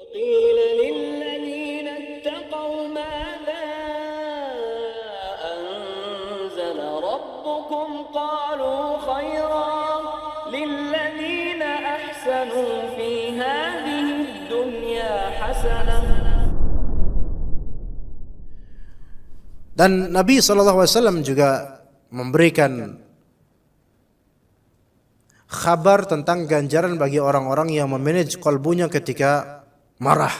قيل للذين اتقوا ماذا أنزل ربكم قالوا خيرا للذين أحسنوا في هذه الدنيا حسنة. Dan Nabi SAW juga memberikan kabar tentang ganjaran bagi orang-orang yang memanage kalbunya ketika marah.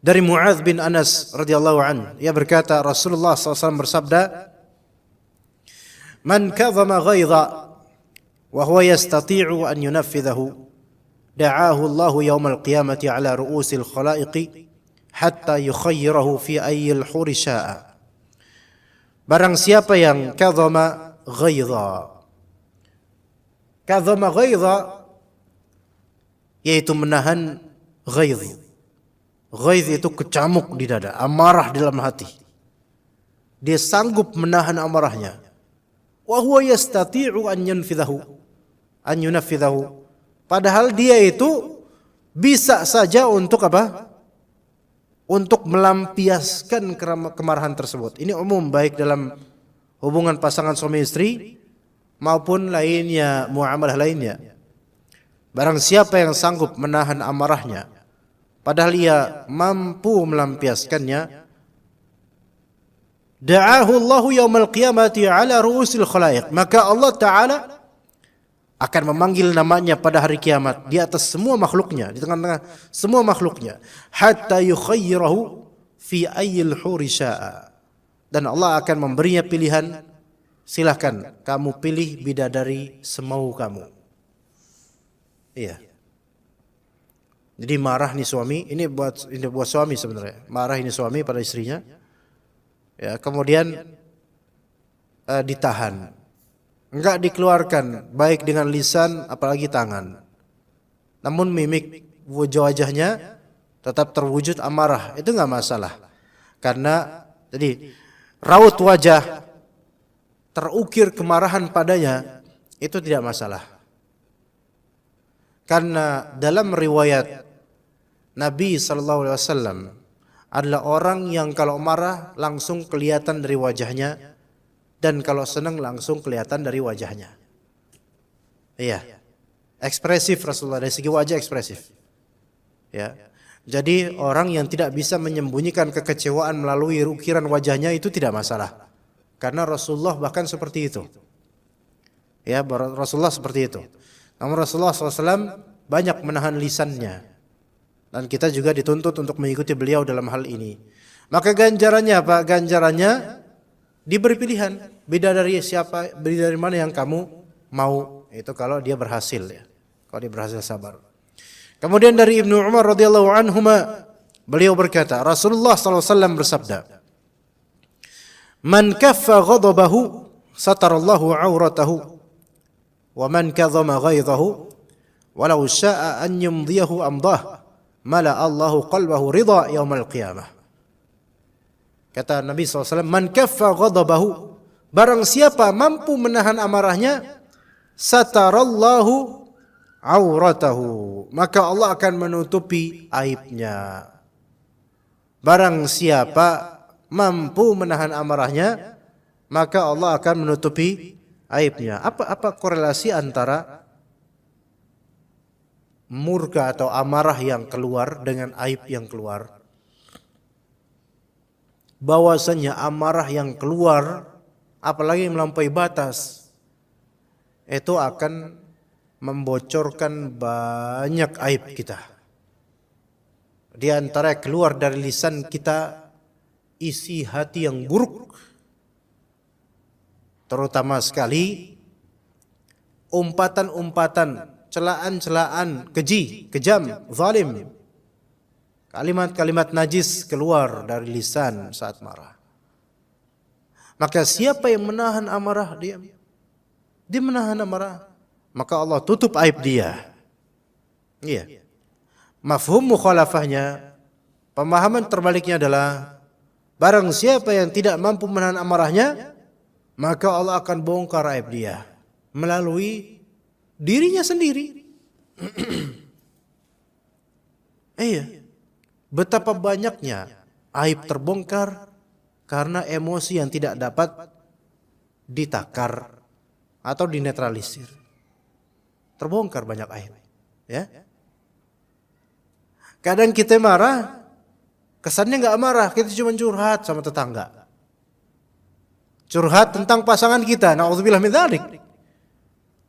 Dari Mu'adz bin Anas radhiyallahu anhu, ia berkata Rasulullah SAW bersabda, "Man kadhama ghaidha wa huwa yastati'u an yunaffidhahu, da'ahu Allah yawmal qiyamati ala ru'usil khalaiqi hatta yukhayyirahu fi ayyil huri sya'a." Barang siapa yang kadhama ghaidha, kadhama ghaidha yaitu menahan ghaidh. Ghaidh itu kecamuk di dada, amarah dalam hati. Dia sanggup menahan amarahnya. Wa huwa yastati'u an yunfidhahu. Padahal dia itu bisa saja untuk apa? Untuk melampiaskan kemarahan tersebut. Ini umum baik dalam hubungan pasangan suami istri maupun lainnya, muamalah lainnya. Barang siapa yang sanggup menahan amarahnya, padahal ia mampu melampiaskannya, da'ahu Allahu yaumal qiyamati ala ru'usil khalaiq, maka Allah Ta'ala akan memanggil namanya pada hari kiamat di atas semua makhluknya, di tengah-tengah semua makhluknya, hatta yukhayyirahu fi ayyil huri sya'a, dan Allah akan memberinya pilihan, silahkan kamu pilih bidadari semau kamu. Iya. Jadi marah nih suami, ini buat suami sebenarnya. Marah ini suami pada istrinya. Ya, kemudian ditahan. Enggak dikeluarkan baik dengan lisan apalagi tangan. Namun mimik wajahnya tetap terwujud amarah. Itu enggak masalah. Karena jadi raut wajah terukir kemarahan padanya itu tidak masalah. Karena dalam riwayat Nabi SAW adalah orang yang kalau marah langsung kelihatan dari wajahnya, dan kalau senang langsung kelihatan dari wajahnya. Iya, ekspresif Rasulullah, dari segi wajah ekspresif. Ya, jadi orang yang tidak bisa menyembunyikan kekecewaan melalui ukiran wajahnya itu tidak masalah, karena Rasulullah bahkan seperti itu. Ya, Rasulullah seperti itu. Namun Rasulullah SAW banyak menahan lisannya, dan kita juga dituntut untuk mengikuti beliau dalam hal ini. Maka ganjarannya apa? Ganjarannya diberi pilihan, bidadari siapa, bidadari mana yang kamu mau. Itu kalau dia berhasil, ya. Kalau dia berhasil sabar. Kemudian dari Ibnu Umar radhiyallahu anhuma, beliau berkata, Rasulullah SAW bersabda, "Man kaffa ghadabahu satarallahu auratahu, wa man kadhama ghaidhahu walau syaa an yumdiyahu amdah, mala Allahu qalbahu ridha yaumal qiyamah." Kata Nabi SAW, "Man kaffa ghadabahu," barang siapa mampu menahan amarahnya, satarallahu auratahu, maka Allah akan menutupi aibnya. Barang siapa mampu menahan amarahnya, maka Allah akan menutupi aibnya. Apa korelasi antara murka atau amarah yang keluar dengan aib yang keluar? Bahwasanya amarah yang keluar, apalagi melampaui batas, itu akan membocorkan banyak aib kita. Di antara keluar dari lisan kita isi hati yang buruk, terutama sekali umpatan-umpatan, celaan-celaan keji, kejam, zalim. Kalimat-kalimat najis keluar dari lisan saat marah. Maka siapa yang menahan amarah, dia menahan amarah, maka Allah tutup aib dia. Iya. Mafhum mukhalafahnya, pemahaman terbaliknya adalah barang siapa yang tidak mampu menahan amarahnya, maka Allah akan bongkar aib dia melalui dirinya sendiri. Iya. Betapa banyaknya aib terbongkar karena emosi yang tidak dapat ditakar atau dinetralisir. Terbongkar banyak aib, ya. Kadang kita marah, kesannya nggak marah, kita cuma curhat sama tetangga. Curhat tentang pasangan kita, na'udzubillah min dzalik.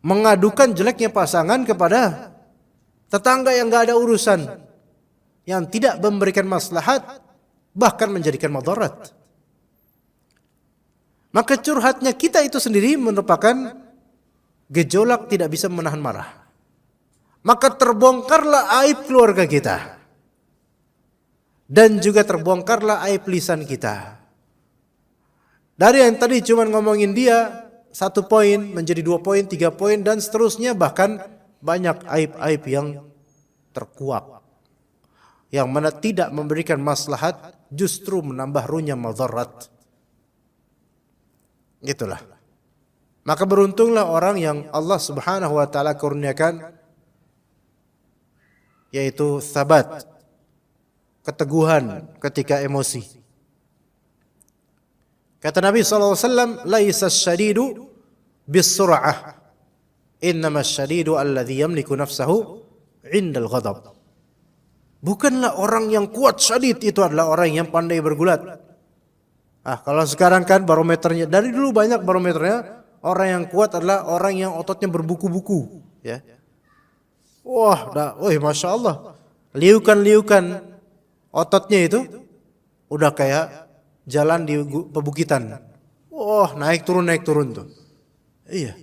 Mengadukan jeleknya pasangan kepada tetangga yang nggak ada urusan, yang tidak memberikan maslahat, bahkan menjadikan madarat. Maka curhatnya kita itu sendiri merupakan gejolak tidak bisa menahan marah. Maka terbongkarlah aib keluarga kita. Dan juga terbongkarlah aib lisan kita. Dari yang tadi cuma ngomongin dia 1 poin menjadi 2 poin, 3 poin dan seterusnya, bahkan banyak aib-aib yang terkuak. Yang mana tidak memberikan maslahat, justru menambah runyam madarat. Itulah. Maka beruntunglah orang yang Allah Subhanahu wa taala kurniakan, yaitu sabat, keteguhan ketika emosi. Kata Nabi SAW, laisa syadidu bis-sur'ah, innama syadidu alladhi yamliku nafsahu indal ghadab. Bukanlah orang yang kuat syadid itu adalah orang yang pandai bergulat. Kalau sekarang kan barometernya, dari dulu banyak barometernya, orang yang kuat adalah orang yang ototnya berbuku-buku, ya. Wah, Masya Allah, liukan-liukan ototnya itu udah kayak jalan di pebukitan. Wah, naik turun tuh. Iya.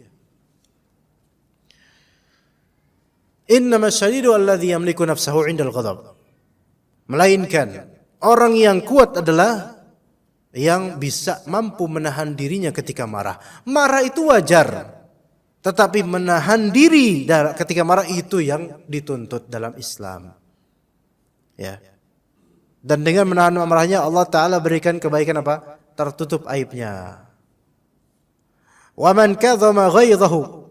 Innama syadidu alladhi yamliku nafsahu indal ghadab. Melainkan orang yang kuat adalah yang bisa mampu menahan dirinya ketika marah. Marah itu wajar, tetapi menahan diri ketika marah itu yang dituntut dalam Islam. Ya. Dan dengan menahan amarahnya Allah Ta'ala berikan kebaikan apa? Tertutup aibnya. Wa man kadzama ghaidhahu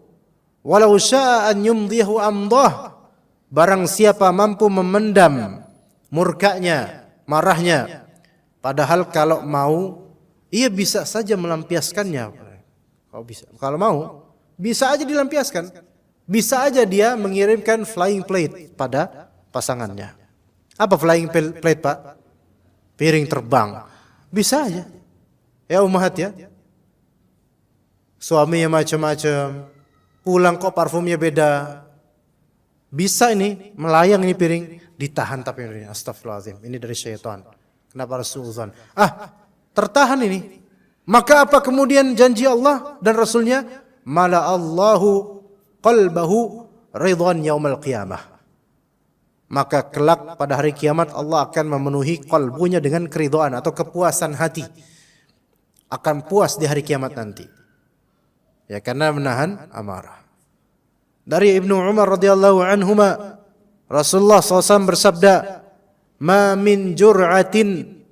walau syaa'a an yumdihu amdah. Barang siapa mampu memendam murkanya, marahnya, padahal kalau mau ia bisa saja melampiaskannya. Kalau mau bisa aja dilampiaskan. Bisa aja dia mengirimkan flying plate pada pasangannya. Apa flying plate, Pak? Piring terbang. Bisa aja. Ya ummahat ya. Suaminya macam-macam, pulang kok parfumnya beda. Bisa ini melayang ini piring, ditahan tapi ini astagfirullahaladzim, ini dari syaitan. Kenapa Rasulullah? Tertahan ini. Maka apa kemudian janji Allah dan Rasulnya? Mala Allahu qalbahu ridwan yaumal qiyamah. Maka kelak pada hari kiamat Allah akan memenuhi kalbunya dengan keridhaan atau kepuasan hati. Akan puas di hari kiamat nanti. Ya, karena menahan amarah. Dari Ibnu Umar radhiyallahu anhuma, Rasulullah SAW bersabda, "Ma min jur'atin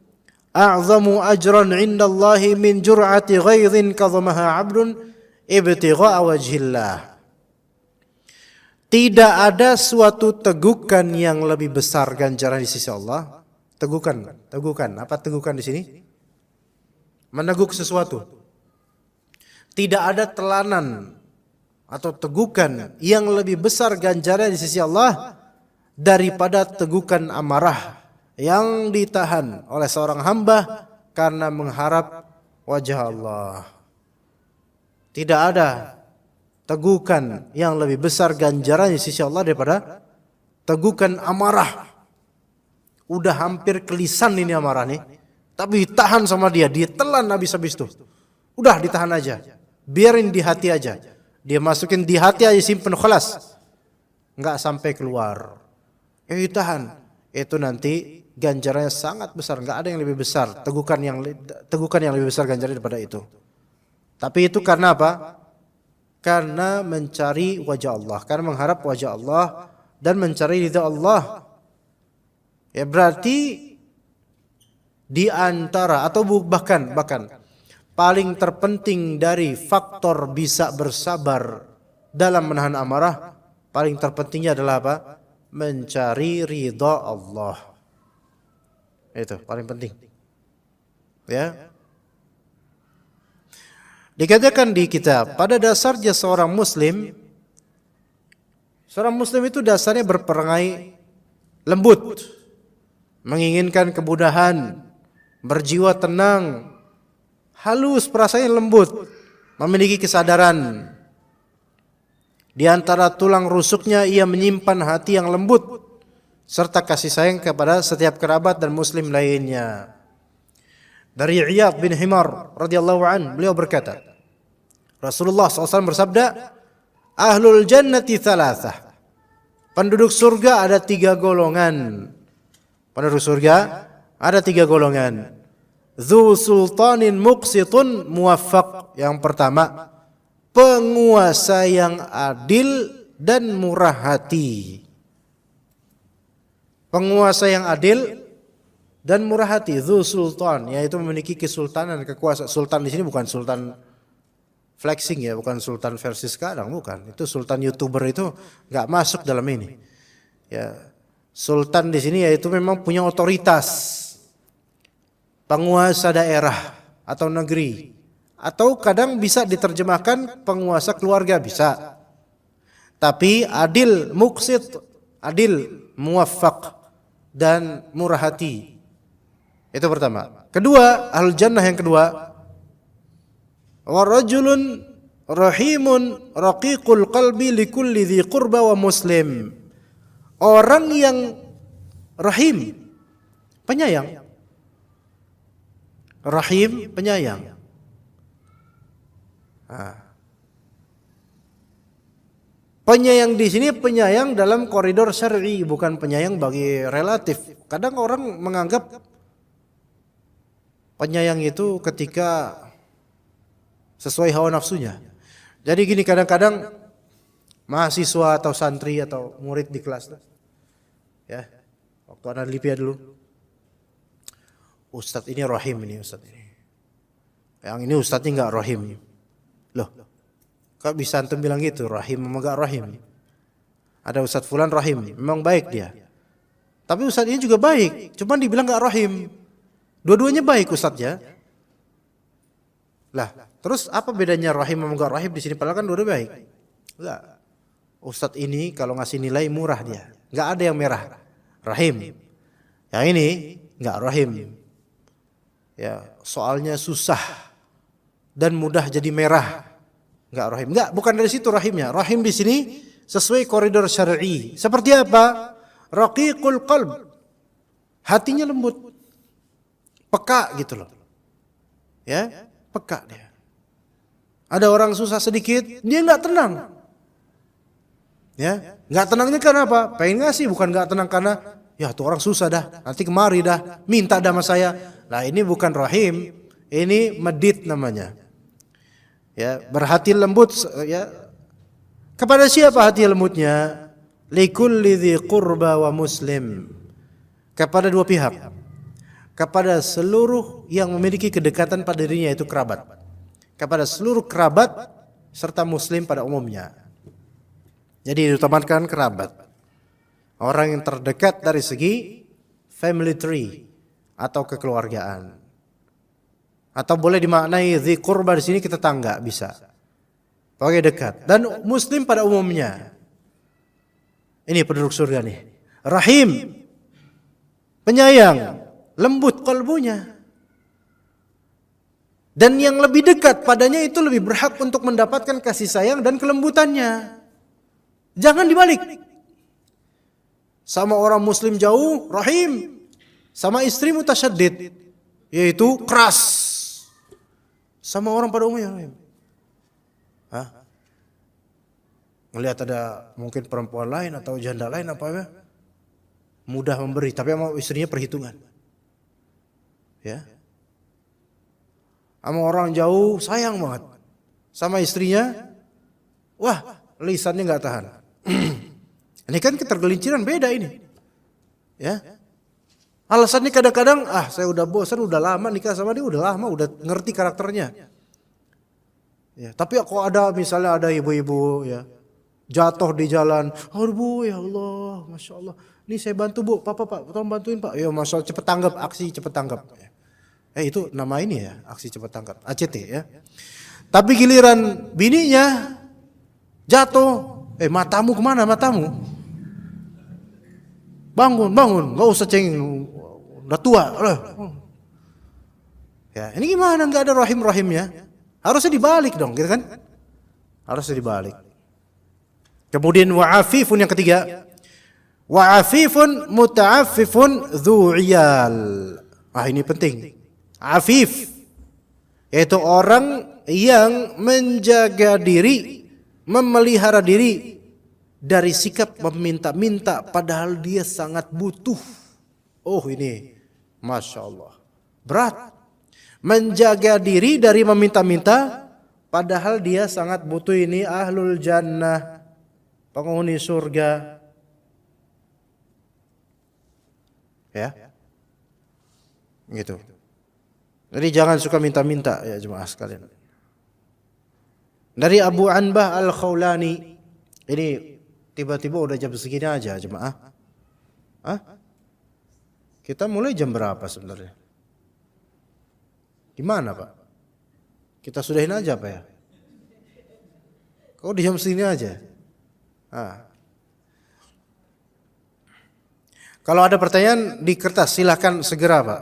a'zamu ajran 'indallahi min jur'ati ghaidhin kadhamaha 'abdun ibtigha'a wajhillah." Tidak ada suatu tegukan yang lebih besar ganjaran di sisi Allah. Tegukan. Apa tegukan di sini? Meneguk sesuatu. Tidak ada telanan atau tegukan yang lebih besar ganjaran di sisi Allah daripada tegukan amarah yang ditahan oleh seorang hamba karena mengharap wajah Allah. Tidak ada tegukan yang lebih besar ganjaran di sisi Allah daripada tegukan amarah. Udah hampir kelisan ini amarah nih, tapi ditahan sama dia telan habis-habis tuh. Udah ditahan aja, biarin di hati aja. Dia masukin di hati aja, simpen khalas, nggak sampai keluar. Ditahan, itu nanti ganjarannya sangat besar. Nggak ada yang lebih besar tegukan yang lebih besar ganjarannya daripada itu. Tapi itu karena apa? Karena mencari wajah Allah, karena mengharap wajah Allah dan mencari ridha Allah. Ya berarti di antara atau bahkan paling terpenting dari faktor bisa bersabar dalam menahan amarah, paling terpentingnya adalah apa? mencari ridha Allah. Itu paling penting. Ya. Dikatakan di kitab, pada dasarnya seorang muslim itu dasarnya berperangai lembut, menginginkan kemudahan, berjiwa tenang, halus, perasaannya lembut, memiliki kesadaran. Di antara tulang rusuknya ia menyimpan hati yang lembut serta kasih sayang kepada setiap kerabat dan muslim lainnya. Dari Iyad bin Himar radhiyallahu an, beliau berkata, Rasulullah SAW bersabda, Ahlul jannati thalathah. Penduduk surga ada 3 golongan. Penduduk surga ada 3 golongan. Dzu sultanin muqsitun muwaffaq. Yang pertama, penguasa yang adil dan murah hati. Penguasa yang adil dan murah hati, dzu sultan, yaitu memiliki kesultanan, kekuasaan. Sultan di sini bukan sultan flexing ya, bukan sultan versi sekarang, bukan. Itu sultan YouTuber itu enggak masuk dalam ini. Ya, sultan di sini yaitu memang punya otoritas. Penguasa daerah atau negeri, atau kadang bisa diterjemahkan penguasa keluarga bisa. Tapi adil, muqsit, adil, muwaffaq dan murah hati. Itu pertama. Kedua, ahlul jannah yang kedua, wa rajulun rahimun raqiqul qalbi likulli dhi qurba wa muslim. Orang yang rahim, penyayang. Rahim, penyayang. Penyayang di sini penyayang dalam koridor syar'i, bukan penyayang bagi relatif. Kadang orang menganggap penyayang itu ketika sesuai hawa nafsunya. Jadi gini, kadang-kadang mahasiswa atau santri atau murid di kelas, ya, waktu ada Lipia dulu, Ustadz ini rahim ini, Ustadz ini. Yang ini Ustadznya enggak rahim. Loh, kok bisa antum bilang gitu? Rahim sama enggak rahim? Ada Ustadz fulan rahim, memang baik dia. Tapi Ustadz ini juga baik, cuman dibilang enggak rahim. Dua-duanya baik Ustadznya. Lah, terus apa bedanya rahim sama enggak rahim di sini? Padahal kan dua-duanya baik. Enggak. Ustadz ini kalau ngasih nilai murah dia, enggak ada yang merah. Rahim. Yang ini enggak rahim. Ya, soalnya susah dan mudah jadi merah. Enggak rahim. Enggak, bukan dari situ rahimnya. Rahim di sini sesuai koridor syar'i. Seperti apa? Raqiqul qalb. Hatinya lembut. Peka gitu loh. Ya, peka dia. Ada orang susah sedikit, dia enggak tenang. Ya, enggak tenangnya karena apa? Pengen ngasih, bukan enggak tenang karena ya tuh orang susah dah, nanti kemari dah, minta dah sama saya. Nah, ini bukan rahim, ini medit namanya. Ya, berhati lembut ya. Kepada siapa hati lembutnya? Likulli dzi qurba wa muslim. Kepada dua pihak. Kepada seluruh yang memiliki kedekatan pada dirinya, yaitu kerabat. Kepada seluruh kerabat serta muslim pada umumnya. Jadi diutamakan kerabat. Orang yang terdekat dari segi family tree atau kekeluargaan. Atau boleh dimaknai dzi qurba di sini kita tetangga bisa. Pakai dekat, dan muslim pada umumnya. Ini penduduk surga nih. Rahim, penyayang, lembut kalbunya. Dan yang lebih dekat padanya itu lebih berhak untuk mendapatkan kasih sayang dan kelembutannya. Jangan dibalik. Sama orang muslim jauh, rahim. Sama istri mutasyaddid, yaitu keras. Sama orang pada umumnya rahim. Hah? Ngelihat ada mungkin perempuan lain atau janda lain apa ya? Mudah memberi, tapi sama istrinya perhitungan. Ya. Sama orang jauh sayang banget. Sama istrinya, wah, lisannya enggak tahan. Ini kan ketergelinciran beda ini. Ya. Alasannya kadang-kadang, saya udah bosan, udah lama nikah sama dia, udah lama, udah ngerti karakternya. Ya, tapi kok ada misalnya ada ibu-ibu ya, jatuh di jalan. Aduh Bu, ya Allah, Masya Allah. Ini saya bantu Bu, Pak, tolong bantuin Pak. Ya Masya Allah, cepet tanggap, aksi cepet tanggap. Itu nama ini ya, aksi cepet tanggap, ACT ya. Tapi giliran bininya jatuh, matamu kemana matamu? Bangun, nggak usah cengeng, udah tua. Ya, ini gimana nggak ada rahimnya? Harusnya dibalik dong, gitu kan? Harusnya dibalik. Kemudian wa'afifun yang ketiga, wa'afifun muta'affifun dzu'iyal. Ini penting. Afif, yaitu orang yang menjaga diri, memelihara diri dari sikap meminta-minta padahal dia sangat butuh. Ini Masya Allah, berat. Menjaga diri dari meminta-minta padahal dia sangat butuh. Ini ahlul jannah, penghuni surga. Ya, gitu. Jadi jangan suka minta-minta ya jemaah sekalian. Dari Abu Anbah Al-Khawlani, ini tiba-tiba udah jam segini aja jemaah. Kita mulai jam berapa sebenarnya? Gimana Pak? Kita sudahin aja Pak ya? Kok di jam segini aja? Kalau ada pertanyaan di kertas silahkan segera Pak,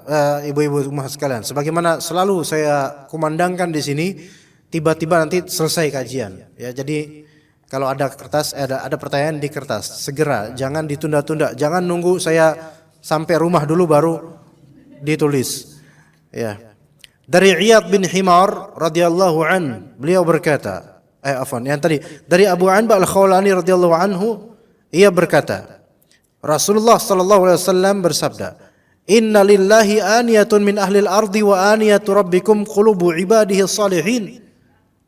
ibu-ibu rumah sekalian. Sebagaimana selalu saya kumandangkan di sini, tiba-tiba nanti selesai kajian. Ya, jadi kalau ada kertas, ada pertanyaan di kertas, segera, jangan ditunda-tunda, jangan nunggu saya sampai rumah dulu baru ditulis. Ya. Dari Iyad bin Himar radhiyallahu an, beliau berkata, yang tadi dari Abu Anbah Al-Khawlani radhiyallahu anhu, ia berkata, Rasulullah sallallahu alaihi wasallam bersabda, "Inna lillahi aniyatun min ahlil ardi wa aniyatu rabbikum qulubu ibadihi salihin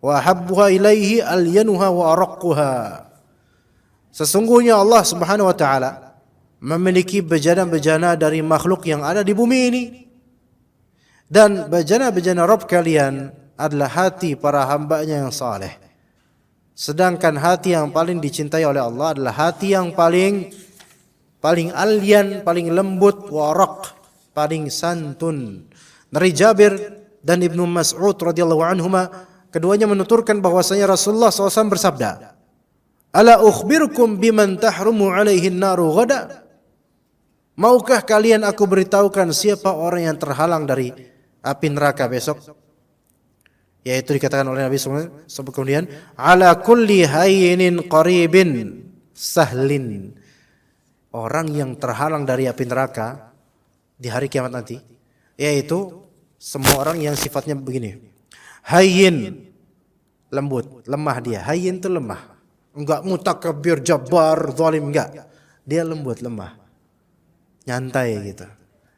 wa habbuha ilaihi alyanuha wa araqquha." Sesungguhnya Allah Subhanahu wa taala memiliki bejana-bejana dari makhluk yang ada di bumi ini, dan bejana-bejana Rabb kalian adalah hati para hambanya yang saleh. Sedangkan hati yang paling dicintai oleh Allah adalah hati yang paling alyan, paling lembut, waraq, paling santun. Dari Jabir dan Ibnu Mas'ud radhiyallahu anhuma, keduanya menuturkan bahwasanya Rasulullah SAW bersabda, "Ala ukhbirukum biman tahrumu alaihi an-naru ghada?" Maukah kalian aku beritahukan siapa orang yang terhalang dari api neraka besok? Yaitu dikatakan oleh Nabi SAW kemudian, "Ala kulli hayyinin qaribin sahlin." Orang yang terhalang dari api neraka di hari kiamat nanti, yaitu semua orang yang sifatnya begini. Hayyin, lembut, lemah dia. Hayyin itu lemah. Enggak mutakabbir, jabbar, zalim, enggak. Dia lembut, lemah. Nyantai gitu.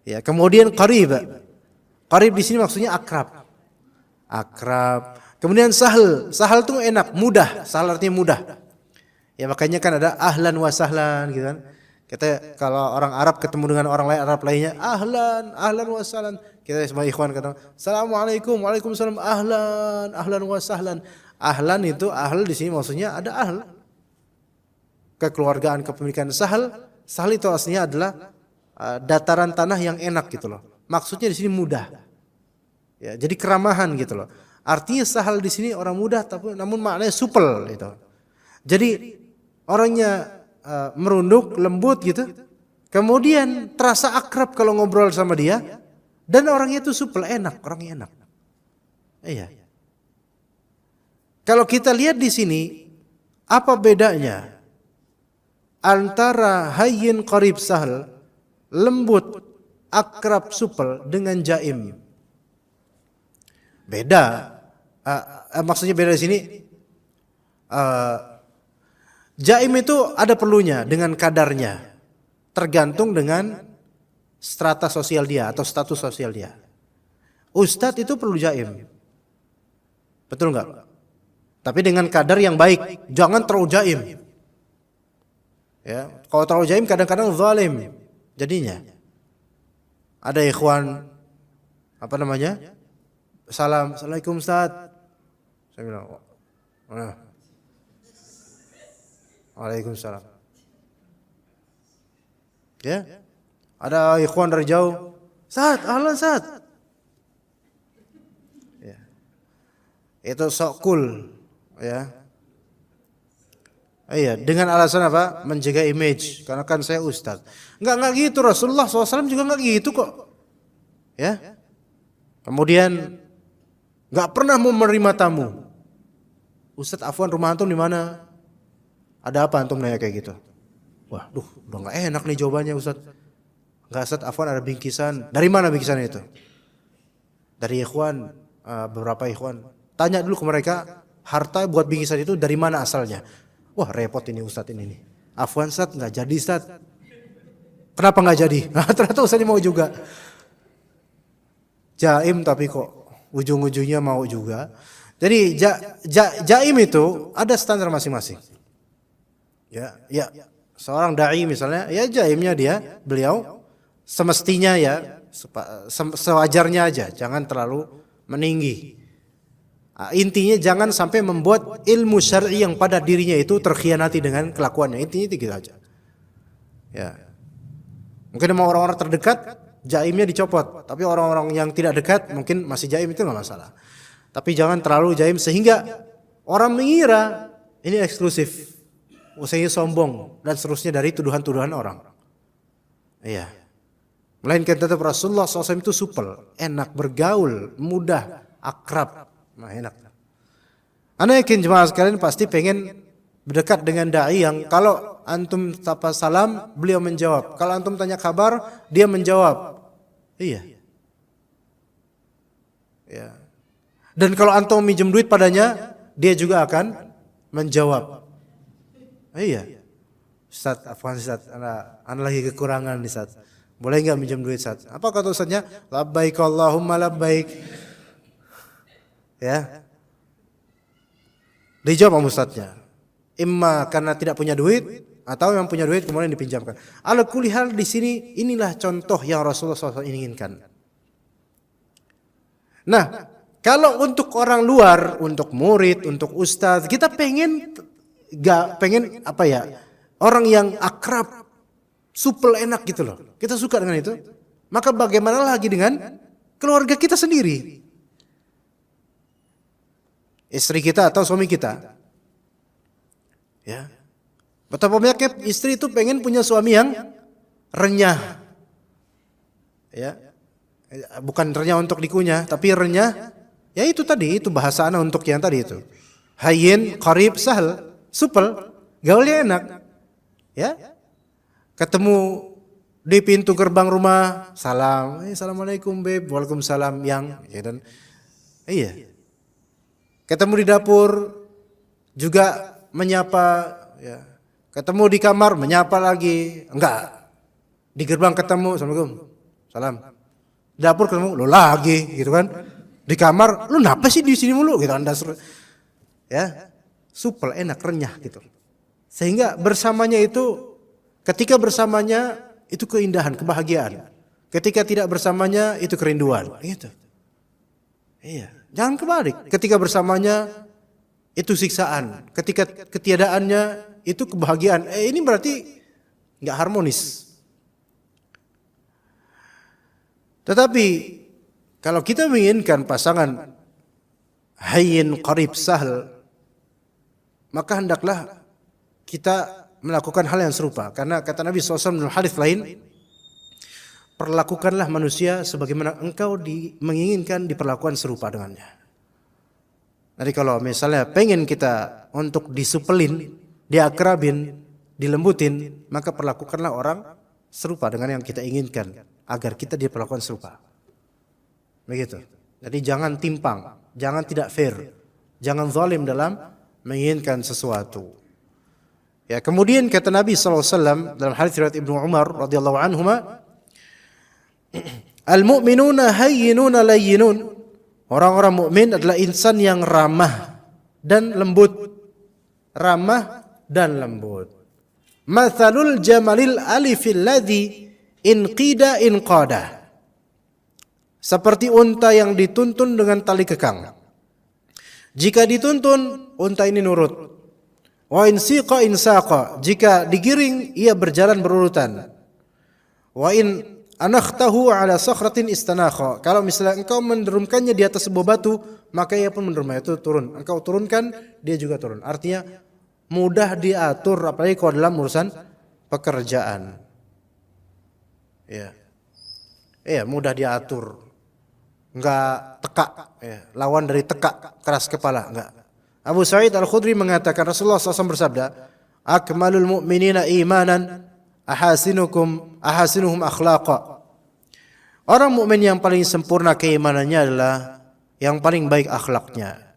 Ya, kemudian qarib. Qarib di sini maksudnya akrab. Akrab. Kemudian sahal. Sahal itu enak, mudah. Sahal artinya mudah. Ya makanya kan ada ahlan wa sahlan gitu kan. Kita kalau orang Arab ketemu dengan orang lain Arab lainnya, ahlan wa sahlan. Kita semua ikhwan kata, "Assalamualaikum." "Waalaikumsalam." Ahlan wa sahlan. Ahlan itu ahl di sini maksudnya ada ahl. Kekeluargaan, kepemilikan. Sahal itu aslinya adalah dataran tanah yang enak gitu loh. Maksudnya di sini mudah. Ya, jadi keramahan gitu loh. Artinya sahal di sini orang mudah tapi namun maknanya supel gitu. Jadi orangnya merunduk, lembut gitu. Kemudian terasa akrab kalau ngobrol sama dia, dan orangnya itu supel, enak, orangnya enak. Iya. Kalau kita lihat di sini, apa bedanya antara hayyin qarib sahal, lembut, akrab, supel dengan jaim? Beda. Maksudnya beda di sini. Jaim itu ada perlunya dengan kadarnya, tergantung dengan strata sosial dia atau status sosial dia. Ustadz itu perlu jaim, betul nggak? Tapi dengan kadar yang baik, jangan terlalu jaim. Ya, kalau terlalu jaim kadang-kadang zalim jadinya. Ada ikhwan, Assalamualaikum Ustadz. Saya bilang, Waalaikumsalam. Ya. Ada ikhwan dari jauh. Ustaz, ahlan Ustaz. Ya. Itu sok cool, ya. Iya, dengan alasan apa? Menjaga image, karena kan saya ustaz. Enggak gitu, Rasulullah SAW juga enggak gitu kok. Ya. Kemudian enggak pernah mau menerima tamu. Ustaz, afwan, rumah antum di mana? Ada apa antum nanya kayak gitu? Waduh, udah enggak enak nih jawabannya Ustaz. Enggak, Ustaz, afwan, ada bingkisan. Dari mana bingkisan itu? Dari ikhwan, beberapa ikhwan. Tanya dulu ke mereka, harta buat bingkisan itu dari mana asalnya? Wah, repot ini Ustadz ini nih. Afwan Ustadz, nggak jadi Ustadz. Kenapa nggak jadi? Nah, ternyata Ustadz mau juga. Jaim tapi kok ujung-ujungnya mau juga. Jadi jaim itu ada standar masing-masing. Ya. Seorang dai misalnya, ya jaimnya beliau semestinya ya, sewajarnya aja, jangan terlalu meninggi. Intinya jangan sampai membuat ilmu syar'i yang pada dirinya itu terkhianati dengan kelakuannya. Intinya itu gitu aja. Ya. Mungkin sama orang-orang terdekat jaimnya dicopot, tapi orang-orang yang tidak dekat mungkin masih jaim, itu nggak masalah. Tapi jangan terlalu jaim sehingga orang mengira ini eksklusif, usahanya sombong dan seterusnya dari tuduhan-tuduhan orang. Iya. Melainkan tetap Rasulullah SAW itu supel, enak bergaul, mudah, akrab. Nah, enak. Anda yakin jemaah sekalian pasti pengen berdekat dengan dai yang kalau antum sapa salam beliau menjawab, kalau antum tanya kabar dia menjawab. Iya. Ya. Dan kalau antum minjem duit padanya dia juga akan menjawab. Iya. Ustaz, afwan Ustaz, ana lagi kekurangan nih Ustaz. Boleh enggak minjem duit Ustaz? Apa kata Ustaznya? Labbaik Allahumma labbaik. Ya. Dijawab sama ustadznya. Imma karena tidak punya duit atau yang punya duit kemudian dipinjamkan. Ala kulli hal di sini inilah contoh yang Rasulullah SAW inginkan. Nah, kalau untuk orang luar, untuk murid, untuk ustadz, kita pengen apa ya? Orang yang akrab, supel, enak gitu loh. Kita suka dengan itu. Maka bagaimana lagi dengan keluarga kita sendiri? Istri kita atau suami kita. Ya. Betapa banyaknya istri itu pengen punya suami yang renyah. Ya. Bukan renyah untuk dikunyah, tapi renyah ya itu tadi, itu bahasa ana untuk yang tadi itu. Hayyin, qarib, sahal, supel, gaulnya enak. Ya. Ketemu di pintu gerbang rumah, salam, assalamualaikum beb, waalaikumsalam yang, ya dan iya. Ketemu di dapur juga menyapa, ya. Ketemu di kamar menyapa lagi, enggak. Di gerbang ketemu, assalamualaikum, salam. Di dapur ketemu, lo lagi, gitu kan? Di kamar, lu kenapa sih di sini mulu, gitu Anda, ya, supel, enak, renyah, gitu. Sehingga bersamanya itu, ketika bersamanya itu keindahan, kebahagiaan. Ketika tidak bersamanya itu kerinduan, gitu. Iya. Jangan kebalik. Ketika bersamanya itu siksaan. Ketika ketiadaannya itu kebahagiaan. Ini berarti nggak harmonis. Tetapi kalau kita menginginkan pasangan hayyin, qarib, sahal, maka hendaklah kita melakukan hal yang serupa. Karena kata Nabi SAW dalam hadis lain, perlakukanlah manusia sebagaimana engkau menginginkan diperlakukan serupa dengannya. Jadi kalau misalnya pengen kita untuk disupelin, diakrabin, dilembutin, maka perlakukanlah orang serupa dengan yang kita inginkan agar kita diperlakukan serupa. Begitu. Jadi jangan timpang, jangan tidak fair, jangan zalim dalam menginginkan sesuatu. Ya, kemudian kata Nabi SAW dalam hadis riwayat Ibnu Umar radhiyallahu anhuma, al-mu'minuna hayyinuna layyinun. Orang-orang mukmin adalah insan yang ramah dan lembut. Ramah dan lembut. Mathalul jamalil alifil ladzi inqida inqada. Seperti unta yang dituntun dengan tali kekang. Jika dituntun, unta ini nurut. Wa in siqa insaqa, jika digiring ia berjalan berurutan. Wa in anakhtahu ala sakhratin istanakha, kalau misalnya engkau menurunkannya di atas sebuah batu, maka ia pun menurunkannya, itu turun. Engkau turunkan, dia juga turun. Artinya mudah diatur, apalagi kalau dalam urusan pekerjaan. Ya. Iya, mudah diatur. Enggak tekak, ya. Lawan dari tekak, keras kepala, enggak. Abu Sa'id Al-Khudri mengatakan Rasulullah SAW bersabda, "Akmalul mu'minina imanan ahasinuhum akhlaqa." Orang mukmin yang paling sempurna keimanannya adalah yang paling baik akhlaknya.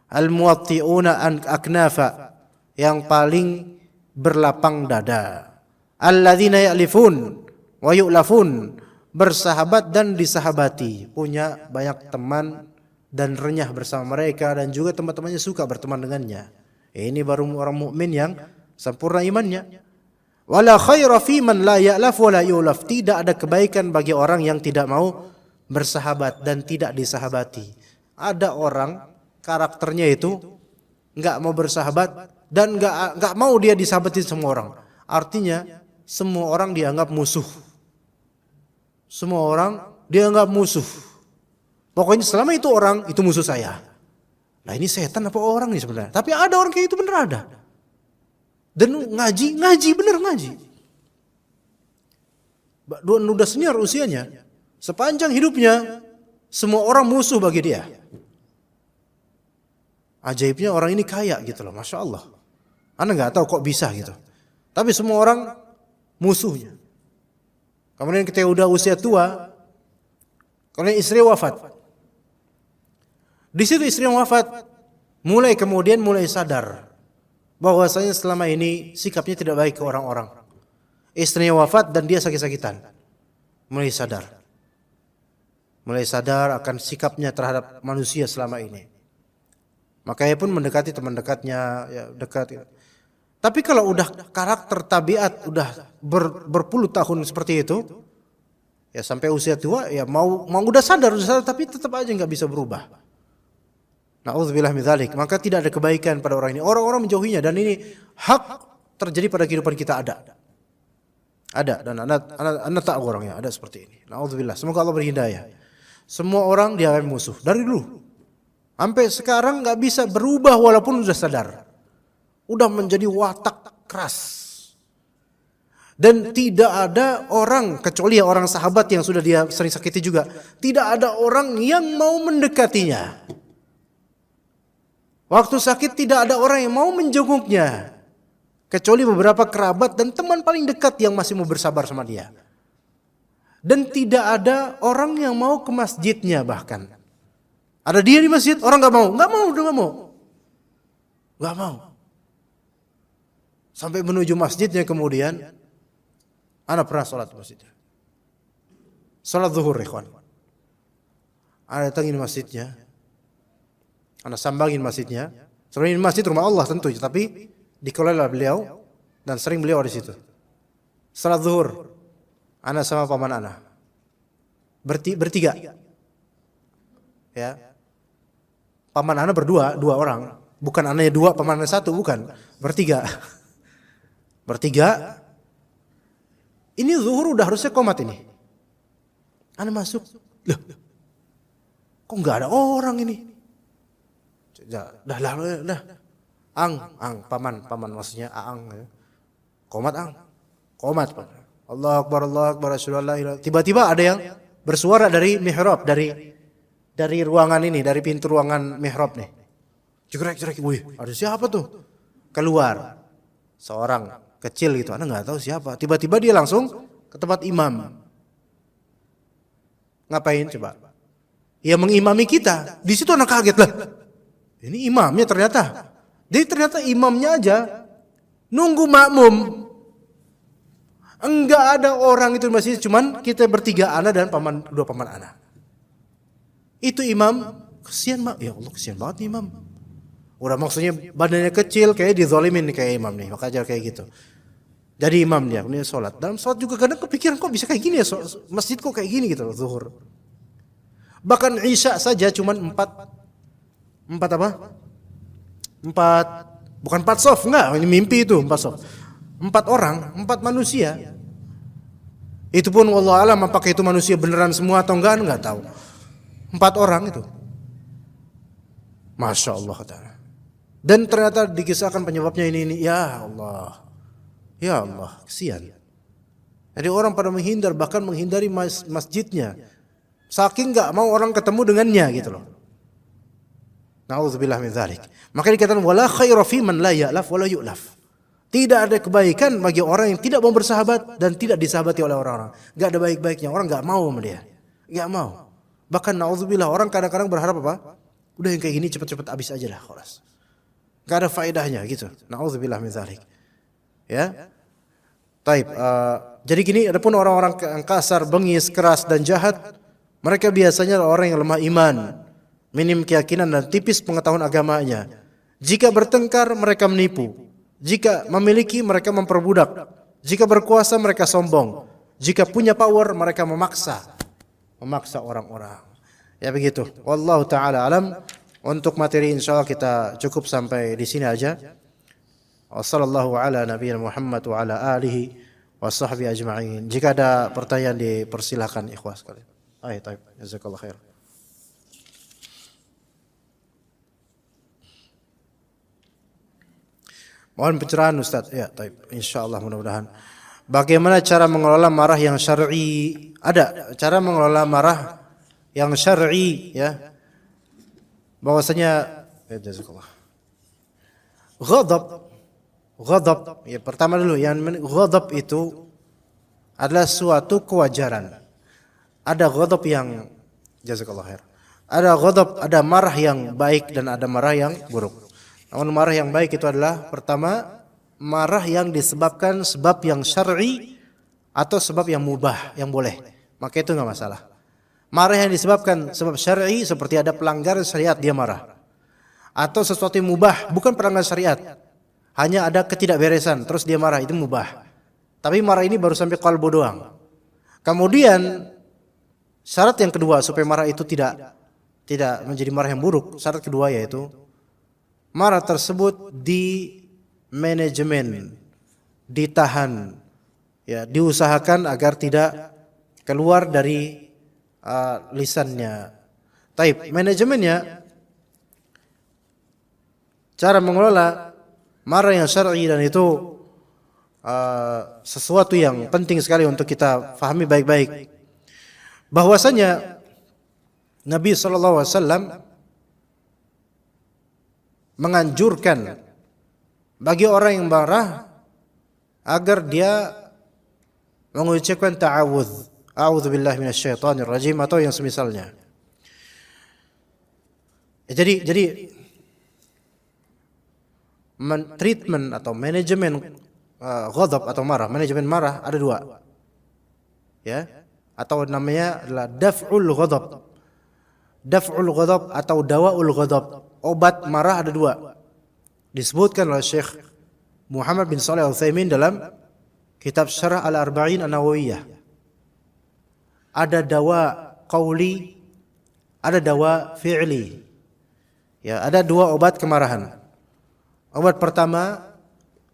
Al-muwatti'una an aknafa, yang paling berlapang dada. Alladzina ya'lifun wa yu'lafun, bersahabat dan disahabati, punya banyak teman dan renyah bersama mereka, dan juga teman-temannya suka berteman dengannya. Ini baru orang mukmin yang sempurna imannya. Wala khaira fi man la ya'laf wa la yu'laf, tidak ada kebaikan bagi orang yang tidak mau bersahabat dan tidak disahabati. Ada orang karakternya itu enggak mau bersahabat dan enggak mau dia disahabati semua orang. Artinya semua orang dianggap musuh. Semua orang dianggap musuh. Pokoknya selama itu orang, itu musuh saya. Nah ini setan apa orang nih sebenarnya? Tapi ada orang kayak itu, bener ada. Dan ngaji bener ngaji. Udah senior usianya, sepanjang hidupnya semua orang musuh bagi dia. Ajaibnya orang ini kaya gitu loh, masya Allah. Anda nggak tahu kok bisa gitu. Tapi semua orang musuhnya. Kemudian ketika udah usia tua, kemudian istri wafat. Di situ istri wafat, mulai sadar bahwasanya selama ini sikapnya tidak baik ke orang-orang. Istrinya wafat dan dia sakit-sakitan. Mulai sadar akan sikapnya terhadap manusia selama ini. Maka ia pun mendekati teman dekatnya, ya dekat. Tapi kalau udah karakter tabiat udah berpuluh tahun seperti itu, ya sampai usia tua, ya mau udah sadar tapi tetap aja nggak bisa berubah. Na'udzubillah min dzalik. Maka tidak ada kebaikan pada orang ini. Orang-orang menjauhinya, dan ini hak terjadi pada kehidupan kita ada. Dan anda tahu orangnya ada seperti ini. Na'udzubillah. Semoga Allah beri hidayah. Semua orang dianggap musuh dari dulu. Sampai sekarang nggak bisa berubah walaupun sudah sadar. Udah menjadi watak keras. Dan tidak ada orang, kecuali orang sahabat yang sudah dia sering sakiti juga, tidak ada orang yang mau mendekatinya. Waktu sakit tidak ada orang yang mau menjenguknya, kecuali beberapa kerabat dan teman paling dekat yang masih mau bersabar sama dia. Dan tidak ada orang yang mau ke masjidnya bahkan. Ada dia di masjid, orang nggak mau. Sampai menuju masjidnya kemudian, ana pernah sholat di masjidnya. Sholat zuhur, ikhwan. Ana datangin masjidnya. Ana sambangin masjidnya. Sebenarnya masjid rumah Allah tentu, tapi dikelola beliau dan sering beliau di situ. Salat zuhur, ana sama paman ana. Bertiga. Ya. Paman ana dua orang. Bukan anaknya dua, paman ana satu, bukan. Bertiga. Ini zuhur udah harusnya qomat ini. Ana masuk. Loh. Kok enggak ada orang ini? Dah. Ang, paman maksudnya Aang. Qomat Ang. Qomat. Allah Akbar, Rasulullah. Tiba-tiba ada yang bersuara dari mihrab, dari ruangan ini, dari pintu ruangan mihrab nih. Jegrek. Wih, ada siapa tuh? Keluar. Seorang kecil gitu, Anda enggak tahu siapa. Tiba-tiba dia langsung ke tempat imam. Ngapain coba? Ya mengimami kita. Di situ anak kaget lah. Ini imamnya ternyata. Jadi ternyata imamnya aja nunggu makmum. Enggak ada orang itu masih, cuman kita bertiga, ana dan dua paman ana. Itu imam, kesian mak. Ya Allah, kesian banget nih imam. Udah maksudnya badannya kecil, kayak dizolimin nih kayak imam nih, maka aja kayak gitu. Jadi imam dia, ini sholat. Dalam sholat juga kadang kepikiran kok bisa kayak gini ya, masjid kok kayak gini gitu loh, zuhur. Bahkan isya saja cuman 4 Bukan 4 soft, enggak, ini mimpi itu 4 soft. 4 orang, 4 manusia. Itu pun wallahu alam apakah itu manusia beneran semua atau enggak tahu. 4 orang itu. Masya Allah ta'ala. Dan ternyata dikisahkan penyebabnya ini. Ya Allah. Ya Allah, kesian. Jadi orang pada menghindar, bahkan menghindari masjidnya. Saking enggak mau orang ketemu dengannya gitu loh. Na'udzubillah min dzalik. Maka dikatakan wala khaira fi man la ya'laf wala yu'laf. Tidak ada kebaikan bagi orang yang tidak mau bersahabat dan tidak disahabati oleh orang-orang. Enggak ada baik-baiknya, orang enggak mau sama dia. Enggak mau. Bahkan na'udzubillah orang kadang-kadang berharap apa? Udah yang kayak gini cepat-cepat habis aja dah, khalas. Enggak ada faedahnya gitu. Na'udzubillah min dzalik. Ya. Taib, jadi gini, adapun orang-orang yang kasar, bengis, keras dan jahat, mereka biasanya orang yang lemah iman, minim keyakinan dan tipis pengetahuan agamanya. Jika bertengkar mereka menipu, jika memiliki mereka memperbudak, jika berkuasa mereka sombong, jika punya power mereka memaksa orang-orang. Ya begitu. Wallahu taala alam. Untuk materi insyaallah kita cukup sampai di sini aja. Wassallallahu ala nabiyina Muhammad wa ala alihi wa sahbihi ajma'in. Jika ada pertanyaan dipersilahkan ikhwah sekalian. Taib. Jazakallahu khair. Mohon pencerahan Ustaz. Ya, taib. Insyaallah mudah-mudahan. Bagaimana cara mengelola marah yang syar'i? Ada cara mengelola marah yang syar'i ya. Bahwasanya ya jazakallah. Ghadab, ya pertama dulu yang ghadab itu adalah suatu kewajaran. Ada ghadab yang jazakallah khair. Ada ghadab, ada marah yang baik dan ada marah yang buruk. Namun marah yang baik itu adalah pertama marah yang disebabkan sebab yang syar'i atau sebab yang mubah, yang boleh. Maka itu enggak masalah. Marah yang disebabkan sebab syar'i seperti ada pelanggaran syariat dia marah. Atau sesuatu yang mubah, bukan pelanggaran syariat. Hanya ada ketidakberesan, terus dia marah, itu mubah. Tapi marah ini baru sampai qalbu doang. Kemudian syarat yang kedua supaya marah itu tidak menjadi marah yang buruk. Syarat kedua yaitu marah tersebut di manajemen, ditahan, ya diusahakan agar tidak keluar dari lisannya. Taib, manajemennya, cara mengelola marah yang syar'i dan itu sesuatu yang penting sekali untuk kita fahami baik-baik. Bahwasanya Nabi SAW menganjurkan bagi orang yang marah agar dia mengucapkan ta'awudz, a'udzubillahi minasyaitonir rajim atau yang semisalnya. Jadi treatment atau manajemen ghadab atau marah, manajemen marah ada dua. Ya, atau namanya adalah daf'ul ghadab. Daf'ul ghadab atau dawaul ghadab. Obat marah ada dua. Disebutkan oleh Syekh Muhammad bin Shalih Al-Utsaimin dalam kitab Syarah Al-Arba'in An-Nawawiyah. Ada dawa qauli, ada dawa fi'li. Ya, ada dua obat kemarahan. Obat pertama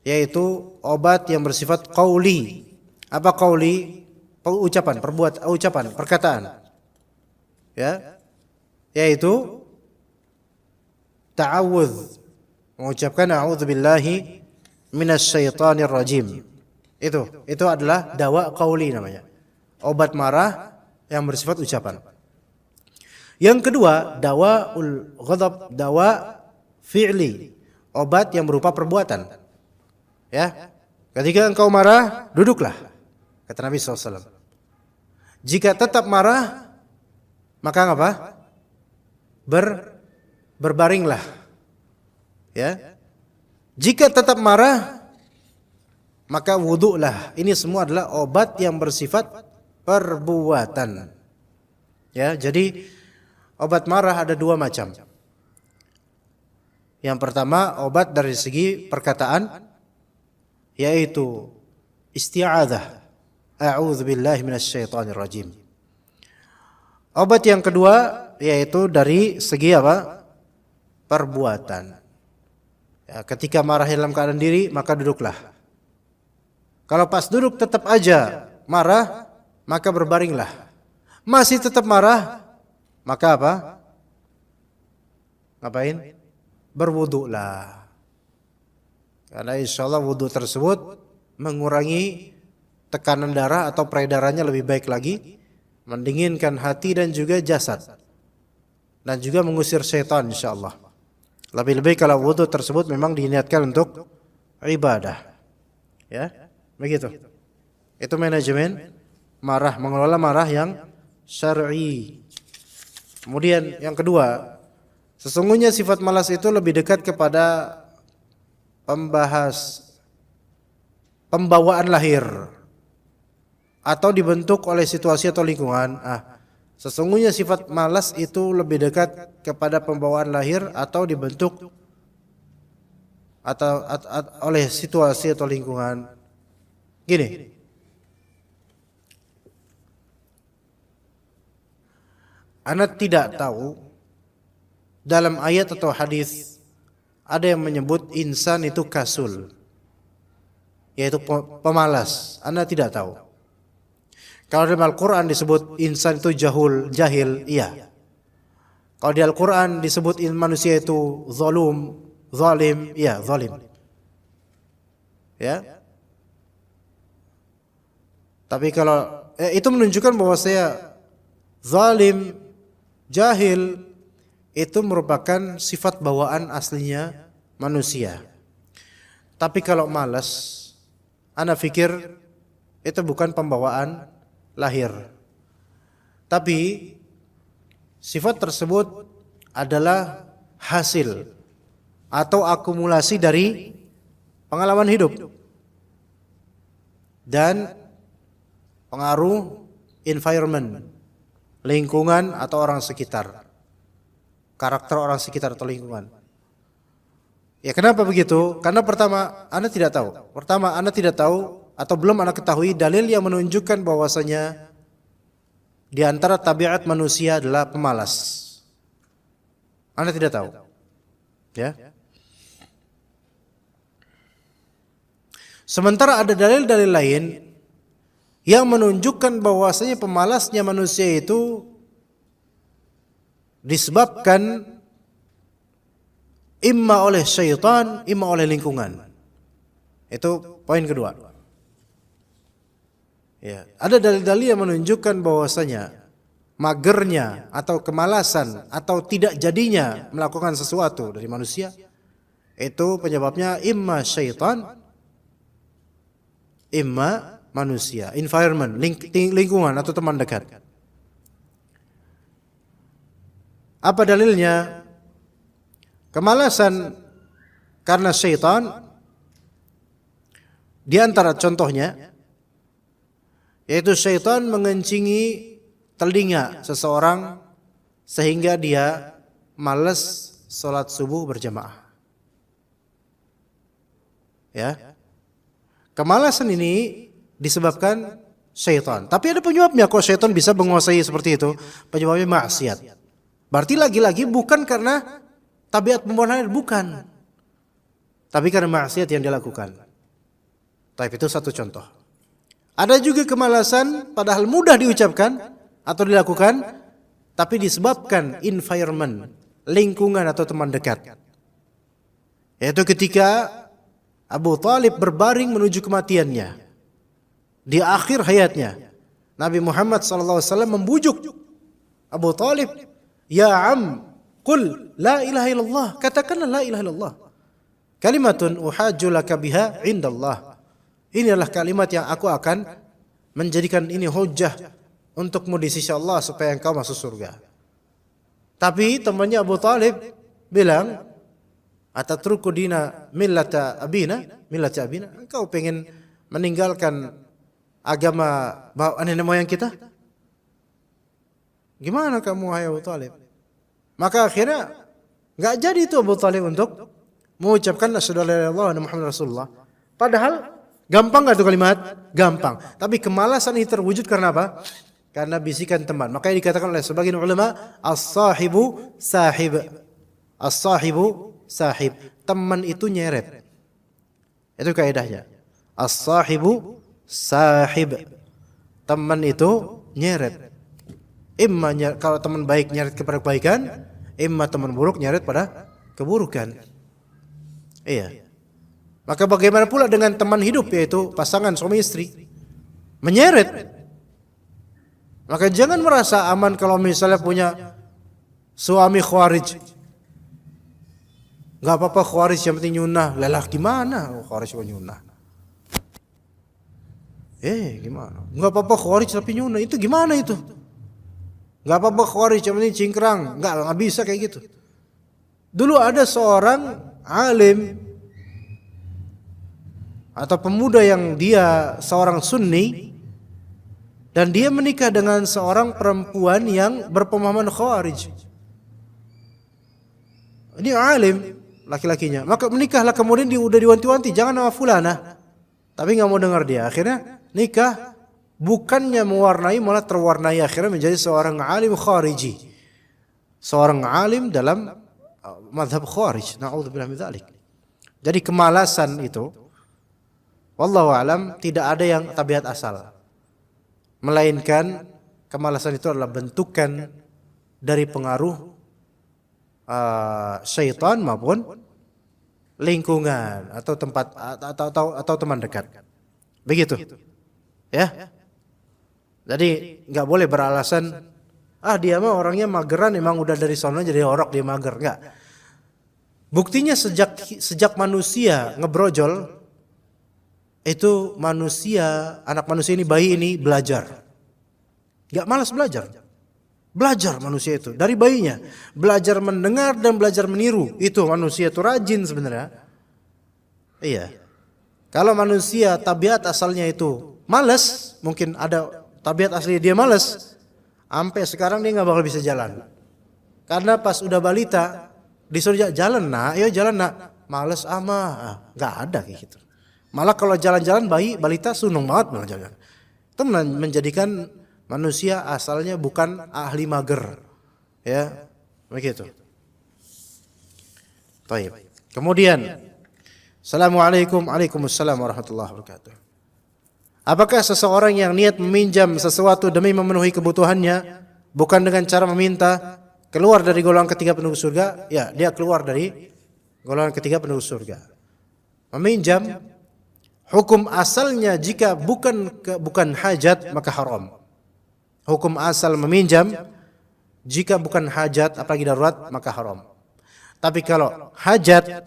yaitu obat yang bersifat qauli. Apa qauli? Ucapan, perkataan. Ya. Yaitu ta'awudz, mengucapkan a'udzubillahi minasyaitonir rajim. Itu adalah dawa qauli namanya. Obat marah yang bersifat ucapan. Yang kedua, dawaul ghadab, dawa fi'li. Obat yang berupa perbuatan. Ya. Ketika engkau marah, duduklah. Kata Nabi SAW. Jika tetap marah, maka apa? Berbaringlah. Ya. Jika tetap marah, maka wudu'lah. Ini semua adalah obat yang bersifat perbuatan. Ya, jadi obat marah ada dua macam. Yang pertama obat dari segi perkataan, yaitu isti'adzah, a'udzubillahi minasyaitonir rajim. Obat yang kedua yaitu dari segi apa? Perbuatan. Ya, ketika marah dalam keadaan diri, maka duduklah. Kalau pas duduk tetap aja marah, maka berbaringlah. Masih tetap marah, maka apa? Ngapain? Berwudulah. Karena insya Allah wudu tersebut mengurangi tekanan darah atau peredarannya lebih baik lagi, mendinginkan hati dan juga jasad, dan juga mengusir syaitan insya Allah. Lebih-lebih kalau wudu tersebut memang diniatkan untuk ibadah. Ya, begitu. Itu manajemen marah, mengelola marah yang syar'i. Kemudian yang kedua, sesungguhnya sifat malas itu lebih dekat kepada pembawaan lahir atau dibentuk oleh situasi atau lingkungan. Sesungguhnya sifat malas itu lebih dekat kepada pembawaan lahir atau dibentuk atau oleh situasi atau lingkungan. Gini, Anda tidak tahu dalam ayat atau hadis ada yang menyebut insan itu kasul, yaitu pemalas. Anda tidak tahu. Kalau dalam Al-Quran disebut insan itu jahil, iya. Kalau di Al-Quran disebut manusia itu zalim, iya, zalim. Ya. Tapi kalau itu menunjukkan bahwa saya zalim, jahil itu merupakan sifat bawaan aslinya manusia. Tapi kalau malas, Anda pikir itu bukan pembawaan lahir. Tapi sifat tersebut adalah hasil atau akumulasi dari pengalaman hidup dan pengaruh environment, lingkungan atau orang sekitar, karakter orang sekitar atau lingkungan. Ya, kenapa begitu? Karena pertama, Anda tidak tahu atau belum Anda ketahui dalil yang menunjukkan bahwasanya di antara tabiat manusia adalah pemalas. Anda tidak tahu. Ya. Sementara ada dalil-dalil lain yang menunjukkan bahwasanya pemalasnya manusia itu disebabkan imma oleh syaitan, imma oleh lingkungan. Itu poin kedua. Ya, ada dalil-dalil yang menunjukkan bahwasanya magernya atau kemalasan atau tidak jadinya melakukan sesuatu dari manusia itu penyebabnya imma syaitan, imma manusia, environment, lingkungan atau teman dekat. Apa dalilnya? Kemalasan karena syaitan, di antara contohnya yaitu syaitan mengencingi telinga seseorang sehingga dia malas salat subuh berjamaah. Ya. Kemalasan ini disebabkan syaitan. Tapi ada penyebabnya kok syaitan bisa menguasai seperti itu. Penyebabnya maksiat. Berarti lagi-lagi bukan karena tabiat pembawaan lahir, bukan. Tapi karena maksiat yang dilakukan. Tapi itu satu contoh. Ada juga kemalasan padahal mudah diucapkan atau dilakukan, tapi disebabkan environment, lingkungan atau teman dekat. Yaitu ketika Abu Thalib berbaring menuju kematiannya. Di akhir hayatnya, Nabi Muhammad SAW membujuk Abu Thalib, "Ya am, qul la ilaha illallah." Katakanlah la ilaha illallah. Kalimatun uhajju laka biha indallah. Ini adalah kalimat yang aku akan menjadikan ini hujjah untukmu di sisi Allah supaya engkau masuk surga. Tapi temannya Abu Thalib bilang, "Atatruku dina millata abina?" Engkau pengen meninggalkan agama nenek moyang kita? Gimana kamu hai Abu Thalib? Maka akhirnya enggak jadi itu Abu Thalib untuk mengucapkan asyhadu an la ilaha illallah wa Muhammadar Rasulullah. Padahal gampang enggak itu kalimat? Gampang. Tapi kemalasan ini terwujud karena apa? Karena bisikan teman. Makanya dikatakan oleh sebagian ulama, as-sahibu sahib. As-sahibu sahib. Teman itu nyeret. Itu kaidahnya. As-sahibu sahib. Teman itu nyeret. Imma kalau teman baik nyeret kepada kebaikan, imma teman buruk nyeret pada keburukan. Iya. Maka bagaimana pula dengan teman hidup, yaitu pasangan suami istri? Menyeret. Maka jangan merasa aman kalau misalnya punya suami khawarij. Gak apa-apa khawarij, yang penting nyunah. Lelah gimana khawarij kok nyunah? Gimana? Gak apa-apa khawarij tapi nyunah, itu gimana itu? Gak apa-apa khawarij yang penting cingkrang. Gak bisa kayak gitu. Dulu ada seorang alim atau pemuda yang dia seorang sunni, dan dia menikah dengan seorang perempuan yang berpemahaman khawarij. Ini alim laki-lakinya, maka menikahlah. Kemudian dia udah diwanti-wanti, jangan sama fulana, tapi nggak mau dengar dia. Akhirnya nikah, bukannya mewarnai malah terwarnai. Akhirnya menjadi seorang alim khariji, seorang alim dalam mazhab khawarij. Na'udzubillah min dzalik. Jadi kemalasan itu, wallahu alam, tidak ada yang tabiat asal, melainkan kemalasan itu adalah bentukan dari pengaruh syaitan maupun lingkungan atau tempat atau teman dekat. Begitu. Ya. Jadi nggak boleh beralasan dia mah orangnya mageran, emang udah dari sono jadi orok dia mager. Enggak. Buktinya sejak manusia ngebrojol, itu manusia, anak manusia ini, bayi ini belajar. Gak malas belajar. Belajar manusia itu dari bayinya, belajar mendengar dan belajar meniru. Itu manusia itu rajin sebenarnya. Iya. Kalau manusia tabiat asalnya itu malas, mungkin ada tabiat asli dia malas, sampai sekarang dia nggak bakal bisa jalan. Karena pas udah balita disuruh jalan nak, ayo jalan nak, malas nggak ada kayak gitu. Malah kalau jalan-jalan balita seneng banget malah jalan. Itu menjadikan manusia asalnya bukan ahli mager. Ya, begitu. Baik. Kemudian, Assalamualaikum Waalaikumsalam warahmatullahi wabarakatuh. Apakah seseorang yang niat meminjam sesuatu demi memenuhi kebutuhannya bukan dengan cara meminta, keluar dari golongan ketiga penduduk surga? Ya, dia keluar dari golongan ketiga penduduk surga. Meminjam, hukum asalnya jika bukan hajat maka haram. Hukum asal meminjam jika bukan hajat apalagi darurat maka haram. Tapi kalau hajat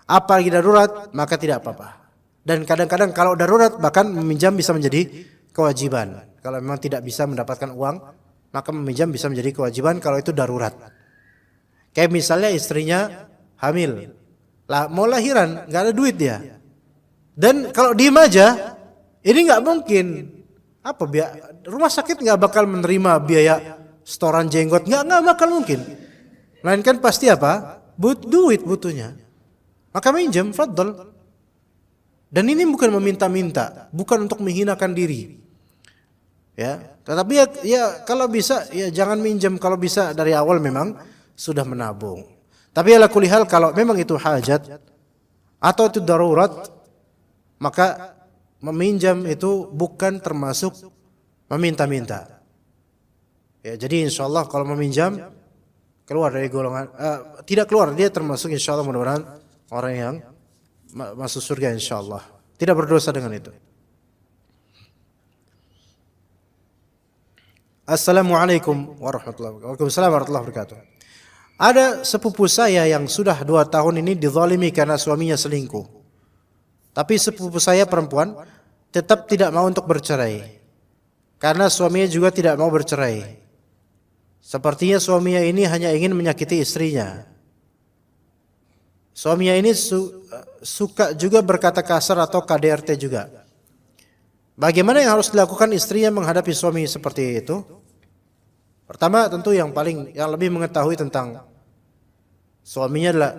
apalagi darurat maka tidak apa-apa. Dan kadang-kadang kalau darurat bahkan meminjam bisa menjadi kewajiban. Kalau memang tidak bisa mendapatkan uang, maka meminjam bisa menjadi kewajiban kalau itu darurat. Kayak misalnya istrinya hamil, mau lahiran, nggak ada duit dia. Dan kalau diem aja, ini nggak mungkin. Rumah sakit nggak bakal menerima biaya setoran jenggot, nggak bakal mungkin. Melainkan pasti duit butuhnya. Maka minjem, fadl. Dan ini bukan meminta-minta, bukan untuk menghinakan diri. Ya, tetapi ya kalau bisa ya jangan minjem, kalau bisa dari awal memang sudah menabung. Tapi ala kulli hal kalau memang itu hajat atau itu darurat, maka meminjam itu bukan termasuk meminta-minta. Ya, jadi insyaallah kalau meminjam keluar dari golongan tidak keluar, dia termasuk insyaallah mudah-mudahan orang yang masuk surga insyaallah. Tidak berdosa dengan itu. Assalamualaikum warahmatullahi wabarakatuh. Ada sepupu saya yang sudah 2 tahun ini dizalimi karena suaminya selingkuh. Tapi sepupu saya perempuan tetap tidak mau untuk bercerai. Karena suaminya juga tidak mau bercerai. Sepertinya suaminya ini hanya ingin menyakiti istrinya. Suaminya ini suka juga berkata kasar atau KDRT juga. Bagaimana yang harus dilakukan istrinya menghadapi suami seperti itu? Pertama tentu yang lebih mengetahui tentang suaminya adalah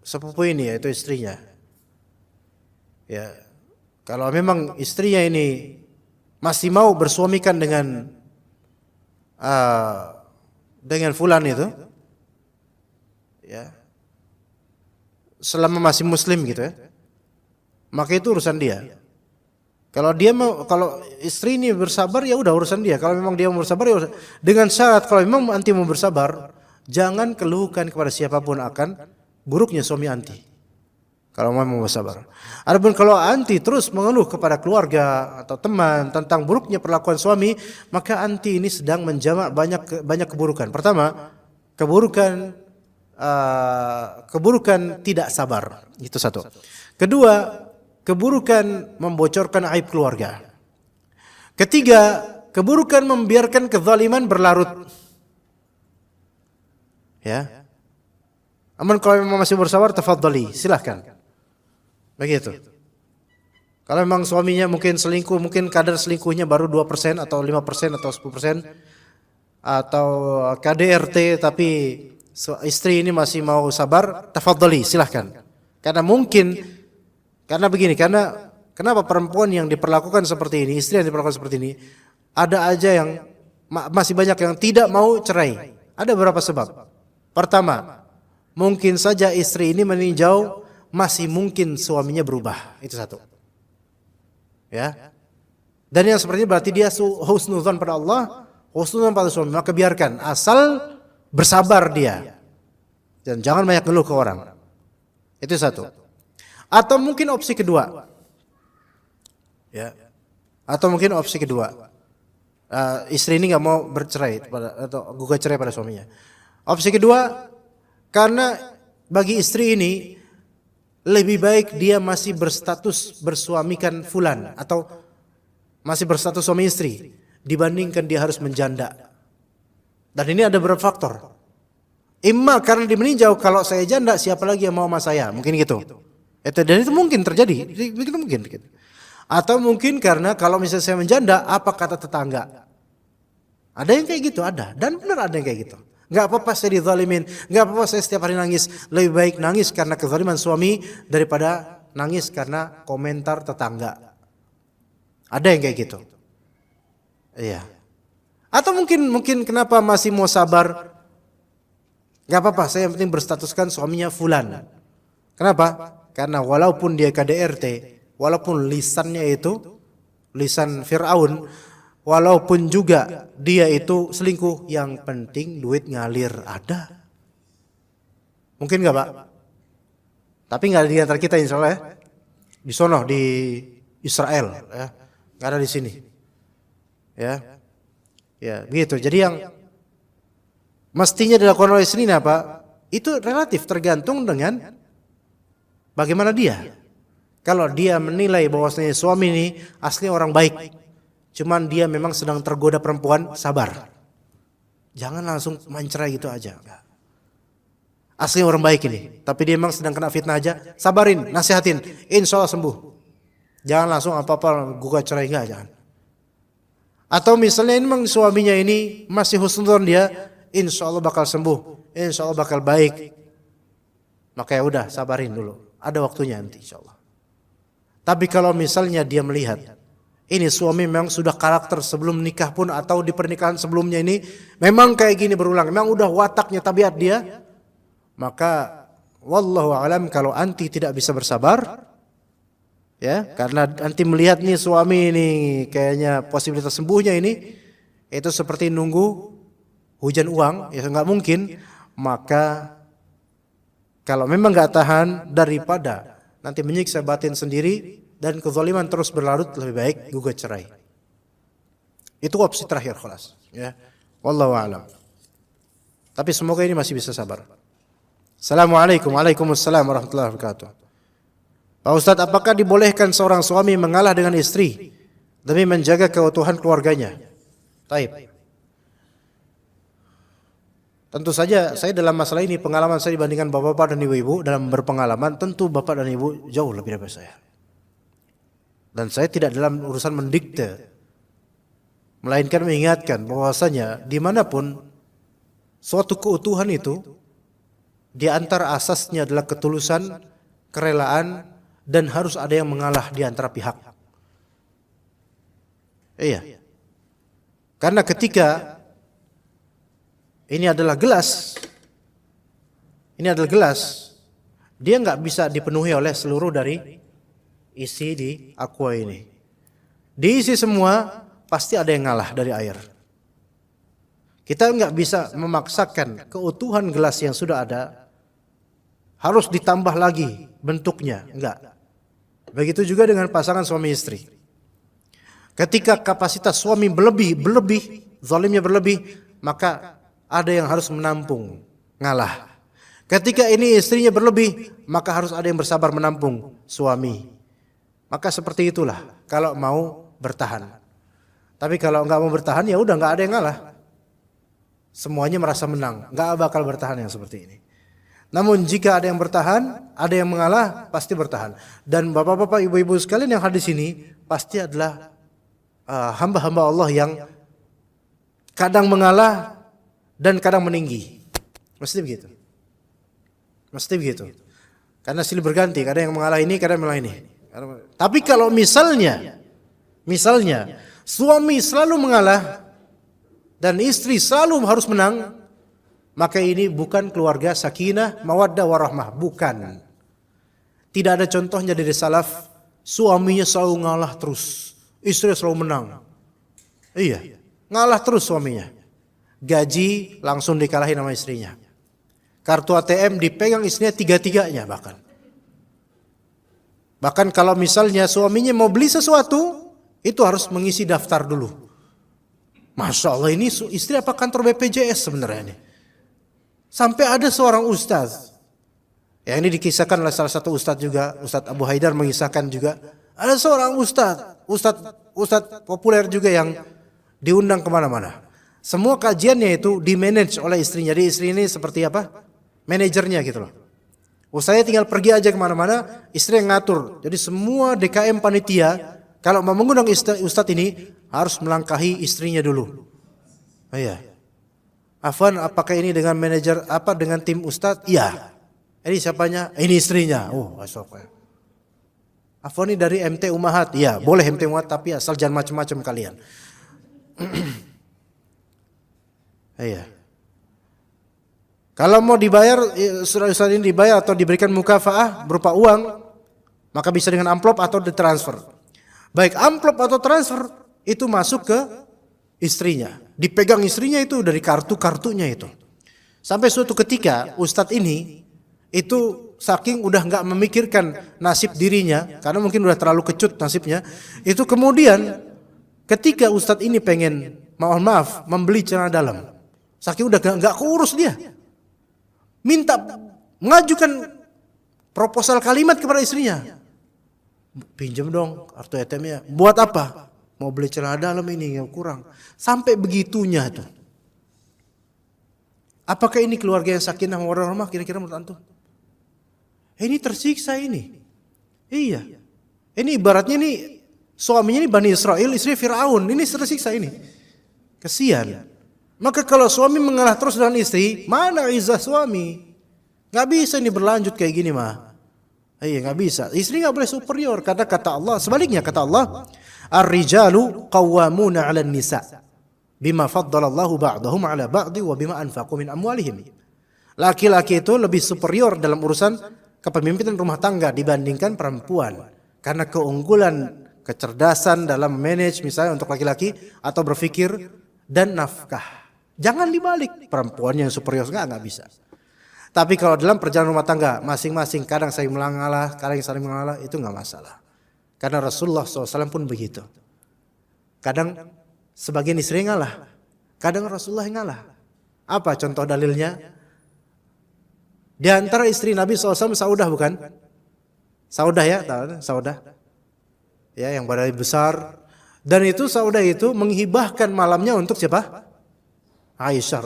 sepupu ini, yaitu istrinya. Ya, kalau memang istrinya ini masih mau bersuamikan dengan fulan itu, ya, selama masih muslim gitu ya, maka itu urusan dia. Kalau dia mau, kalau istri ini bersabar ya udah urusan dia. Kalau memang dia mau bersabar ya urusan. Dengan syarat kalau memang anti mau bersabar, jangan keluhkan kepada siapapun akan buruknya suami anti. Kalau mau bersabar. Adapun kalau anti terus mengeluh kepada keluarga atau teman tentang buruknya perlakuan suami, maka anti ini sedang menjamak banyak keburukan. Pertama, keburukan tidak sabar, itu satu. Kedua, keburukan membocorkan aib keluarga. Ketiga, keburukan membiarkan kezaliman berlarut. Ya. Aman kalau memang masih bersabar, tafadhali, silahkan. Begitu. Kalau memang suaminya mungkin selingkuh, mungkin kadar selingkuhnya baru 2% atau 5% atau 10%, atau KDRT tapi istri ini masih mau sabar, tafadhali, silahkan. Karena begini, kenapa perempuan yang diperlakukan seperti ini, istri yang diperlakukan seperti ini, ada aja yang masih banyak yang tidak mau cerai. Ada beberapa sebab. Pertama, mungkin saja istri ini meninjau masih mungkin suaminya berubah. Itu satu. Ya. Dan yang seperti ini berarti dia husnudzon pada Allah, husnudzon pada suami, maka biarkan, asal bersabar dia. Dan jangan banyak ngeluh ke orang. Itu satu. Atau mungkin opsi kedua, ya. Atau mungkin opsi kedua, istri ini nggak mau bercerai atau gugat cerai pada suaminya. Opsi kedua, karena bagi istri ini lebih baik dia masih berstatus bersuamikan fulan atau masih berstatus suami istri dibandingkan dia harus menjanda. Dan ini ada beberapa faktor. Imma karena dia meninjau kalau saya janda siapa lagi yang mau sama saya, mungkin gitu. Dan itu mungkin terjadi, itu mungkin. Atau mungkin karena kalau misalnya saya menjanda, apa kata tetangga? Ada yang kayak gitu, ada. Dan benar ada yang kayak gitu. Gak apa-apa saya dizalimin, gak apa-apa saya setiap hari nangis. Lebih baik nangis karena kezaliman suami daripada nangis karena komentar tetangga. Ada yang kayak gitu. Iya. Atau mungkin kenapa masih mau sabar? Gak apa-apa, saya yang penting berstatuskan suaminya fulan. Kenapa? Karena walaupun dia KDRT, walaupun lisannya itu lisan Fir'aun, walaupun juga dia itu selingkuh, yang penting duit ngalir ada. Mungkin nggak Pak? Tapi nggak di antara kita insya Allah ya. Di sono di Israel ya, nggak ada di sini. Ya, begitu. Jadi yang mestinya dilakukan oleh istri apa? Itu relatif tergantung dengan bagaimana dia. Kalau dia menilai bahwasanya suami ini asli orang baik, cuman dia memang sedang tergoda perempuan, sabar. Jangan langsung main cerai gitu aja. Asli orang baik ini, tapi dia memang sedang kena fitnah aja, sabarin, nasihatin, insya Allah sembuh. Jangan langsung apa-apa gugat cerai, enggak, jangan. Atau misalnya ini memang suaminya ini masih husnuzon dia, insya Allah bakal sembuh, insya Allah bakal baik. Maka ya udah, sabarin dulu. Ada waktunya nanti insya Allah. Tapi kalau misalnya dia melihat ini suami memang sudah karakter sebelum nikah pun atau di pernikahan sebelumnya ini memang kayak gini berulang, memang udah wataknya tabiat dia, maka wallahu alam kalau anti tidak bisa bersabar, ya karena anti melihat nih suami ini kayaknya posibilitas sembuhnya ini itu seperti nunggu hujan uang, ya nggak mungkin, maka kalau memang nggak tahan daripada nanti menyiksa batin sendiri dan kezaliman terus berlarut, lebih baik gugat cerai. Itu opsi terakhir khalas, ya. Wallahu a'lam. Tapi semoga ini masih bisa sabar. Assalamualaikum Waalaikumsalam warahmatullahi wabarakatuh. Pak Ustadz, apakah dibolehkan seorang suami mengalah dengan istri demi menjaga keutuhan keluarganya? Taib. Tentu saja saya dalam masalah ini pengalaman saya dibandingkan bapak-bapak dan ibu-ibu dalam berpengalaman, tentu bapak dan ibu jauh lebih dari saya. Dan saya tidak dalam urusan mendikte, melainkan mengingatkan bahwasanya dimanapun suatu keutuhan itu di antara asasnya adalah ketulusan, kerelaan, dan harus ada yang mengalah di antara pihak. Iya. Karena ketika ini adalah gelas dia nggak bisa dipenuhi oleh seluruh dari isi di aqua ini. Diisi semua, pasti ada yang ngalah dari air. Kita nggak bisa memaksakan keutuhan gelas yang sudah ada harus ditambah lagi bentuknya, enggak. Begitu juga dengan pasangan suami istri. Ketika kapasitas suami berlebih, zalimnya berlebih, maka ada yang harus menampung, ngalah. Ketika ini istrinya berlebih, maka harus ada yang bersabar menampung suami. Maka seperti itulah kalau mau bertahan. Tapi kalau nggak mau bertahan, ya udah nggak ada yang ngalah. Semuanya merasa menang, nggak bakal bertahan yang seperti ini. Namun jika ada yang bertahan, ada yang mengalah, pasti bertahan. Dan bapak-bapak, ibu-ibu sekalian yang hadir di sini pasti adalah hamba-hamba Allah yang kadang mengalah dan kadang meninggi. Mesti begitu. Mesti begitu. Karena silih berganti, kadang yang mengalah ini, kadang mengalah ini. Tapi kalau misalnya suami selalu mengalah dan istri selalu harus menang, maka ini bukan keluarga sakinah, mawaddah, warahmah, bukan. Tidak ada contohnya dari salaf, suaminya selalu ngalah terus, istri selalu menang. Iya, ngalah terus suaminya. Gaji langsung dikalahin sama istrinya. Kartu ATM dipegang istrinya tiga-tiganya bahkan. Bahkan kalau misalnya suaminya mau beli sesuatu, itu harus mengisi daftar dulu. Masya Allah, ini istri apa kantor BPJS sebenarnya ini. Sampai ada seorang ustaz, yang ini dikisahkan oleh salah satu ustaz juga, Ustaz Abu Haidar mengisahkan juga. Ada seorang ustaz populer juga yang diundang kemana-mana. Semua kajiannya itu dimanage oleh istrinya. Jadi istri ini seperti apa? Manajernya gitu loh. Ustaznya tinggal pergi aja kemana-mana, istri yang ngatur. Jadi semua DKM panitia, kalau mau mengundang ustaz ini, harus melangkahi istrinya dulu. Oh iya. Afwan, apakah ini dengan manajer apa dengan tim ustaz? Iya. Ini siapanya? Ini istrinya. Oh, masuk. Afwan, ini dari MT Umahat. Iya, boleh MT Umahat tapi asal jangan macam-macam kalian. Iya. Kalau mau dibayar, ustaz ini dibayar atau diberikan mukafaah berupa uang, maka bisa dengan amplop atau ditransfer. Baik amplop atau transfer itu masuk ke istrinya, dipegang istrinya itu dari kartu-kartunya itu. Sampai suatu ketika ustadz ini itu saking udah nggak memikirkan nasib dirinya, karena mungkin udah terlalu kecut nasibnya, itu kemudian ketika ustadz ini pengen, mohon maaf, membeli celana dalam, saking udah nggak keurus dia, minta mengajukan proposal kalimat kepada istrinya, pinjam dong kartu ATM-nya. Buat apa? Mau beli celana dalam ini yang kurang. Sampai begitunya tuh. Apakah ini keluarga yang sakinah mawaddah warahmah kira-kira menurut antum? Ini tersiksa ini. Iya. Ini ibaratnya nih suaminya ini Bani Israel, istri Fir'aun. Ini tersiksa ini. Kesian. Maka kalau suami mengalah terus dengan istri, mana izzah suami? Gak bisa ini berlanjut kayak gini mah. Iya, nggak bisa. Istri nggak boleh superior. Kata Allah, sebaliknya kata Allah, ar-rijalu qawwamuna 'alan nisa bima faddalallahu ba'dahum 'ala ba'di wa bima anfaqu min amwalihim. Laki-laki itu lebih superior dalam urusan kepemimpinan rumah tangga dibandingkan perempuan. Karena keunggulan, kecerdasan dalam manage misalnya untuk laki-laki atau berpikir dan nafkah. Jangan dibalik, perempuan yang superior nggak bisa. Tapi kalau dalam perjalanan rumah tangga masing-masing kadang saling mengalah, kadang saling mengalah, itu nggak masalah. Karena Rasulullah SAW pun begitu. Kadang sebagian istri ngalah, kadang Rasulullah yang ngalah. Apa contoh dalilnya? Di antara istri Nabi SAW Saudah bukan? Saudah ya, tahu Saudah? Ya, yang badannya besar. Dan itu Saudah itu menghibahkan malamnya untuk siapa? Aisyah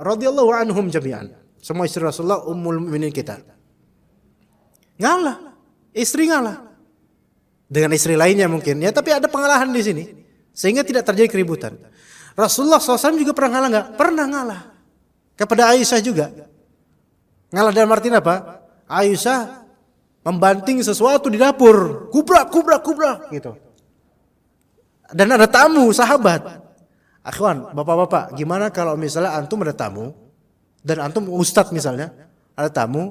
radhiyallahu anhum jami'an. Semua istri Rasulullah ummul mukminin kita. Ngalah, istri ngalah. Dengan istri lainnya mungkin ya, tapi ada pengalahan di sini sehingga tidak terjadi keributan. Rasulullah SAW juga pernah ngalah nggak? Pernah ngalah kepada Aisyah juga. Ngalah dalam arti apa? Aisyah membanting sesuatu di dapur, kubrak gitu. Dan ada tamu sahabat. Akhwan, bapak-bapak, gimana kalau misalnya antum ada tamu dan antum ustadz misalnya, ada tamu,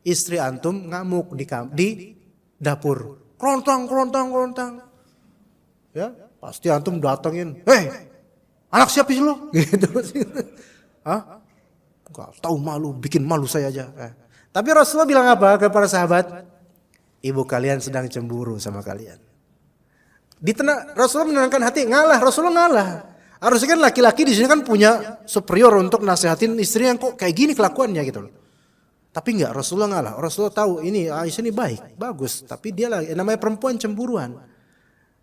istri antum ngamuk di dapur. Kerontang. Ya, pasti antum datengin, "Hei, anak siapa sih lo?" Gitu. Hah? Enggak tahu malu, bikin malu saya aja. Tapi Rasulullah bilang apa kepada sahabat? Ibu kalian sedang cemburu sama kalian. Rasulullah menenangkan hati, Rasulullah ngalah. Harusnya kan laki-laki di sini kan punya superior untuk nasihatin istri yang kok kayak gini kelakuannya gitu loh. Tapi enggak, Rasulullah ngalah. Rasulullah tahu ini Aisyah ini baik, bagus, tapi dia lagi namanya perempuan cemburuan.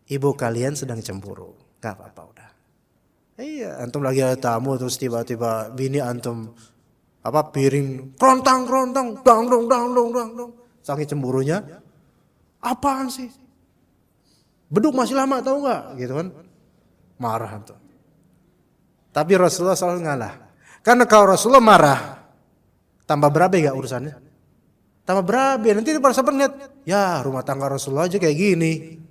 Ibu kalian sedang cemburu. Enggak apa-apa udah. Iya, antum lagi ada tamu terus tiba-tiba bini antum piring kerontang, dang. Saking cemburunya, apaan sih? Beduk masih lama tahu nggak? Gitu kan, marah tuh. Tapi Rasulullah selalu ngalah. Karena kalau Rasulullah marah, tambah berabe gak urusannya? Tambah berabe. Nanti para sahabat lihat, ya rumah tangga Rasulullah aja kayak gini,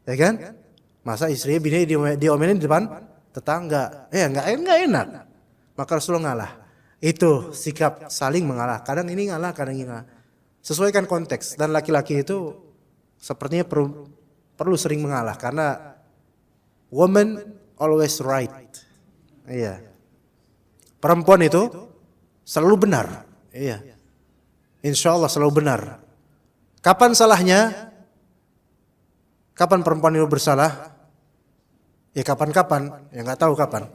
ya kan? Masa istrinya bini diomelin di depan tetangga, nggak enak. Maka Rasulullah ngalah. Itu sikap saling mengalah. Kadang ini ngalah, kadang ini ngalah. Sesuaikan konteks. Dan laki-laki itu sepertinya perlu sering mengalah karena woman always right. Iya. Perempuan itu selalu benar. Iya. Insya Allah selalu benar. Kapan salahnya? Kapan perempuan itu bersalah? Ya kapan-kapan, ya nggak tahu kapan.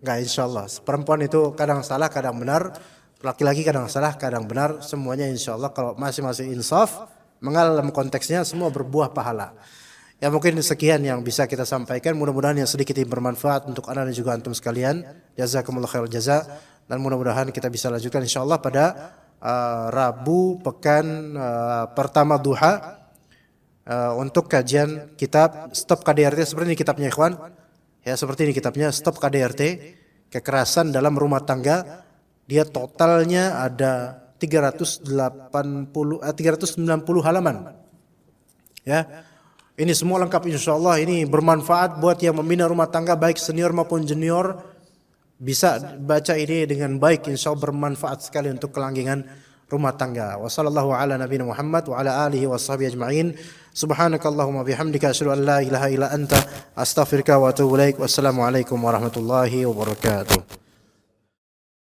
Nggak, insya Allah. Perempuan itu kadang salah, kadang benar. Laki-laki kadang salah, kadang benar. Semuanya insya Allah kalau masing-masing insaf, mengalah dalam konteksnya semua berbuah pahala. Ya mungkin sekian yang bisa kita sampaikan. Mudah-mudahan yang sedikit ini bermanfaat untuk anda dan juga antum sekalian. Jazakumullah khairul jaza. Dan mudah-mudahan kita bisa lanjutkan insya Allah pada Rabu pekan pertama duha. Untuk kajian kitab Stop KDRT. Seperti ini kitabnya ikhwan. Ya seperti ini kitabnya Stop KDRT, kekerasan dalam rumah tangga. Dia totalnya ada 390 halaman. Ya. Ini semua lengkap insyaallah. Ini bermanfaat buat yang membina rumah tangga baik senior maupun junior. Bisa baca ini dengan baik, insyaallah bermanfaat sekali untuk kelanggengan rumah tangga. Wassallallahu ala nabiyina Muhammad wa ala alihi washabihi ajma'in. Subhanakallahumma bihamdika asyhadu an la ilaha illa anta astaghfiruka wa atubu ilaik. Wassalamu alaikum warahmatullahi wabarakatuh.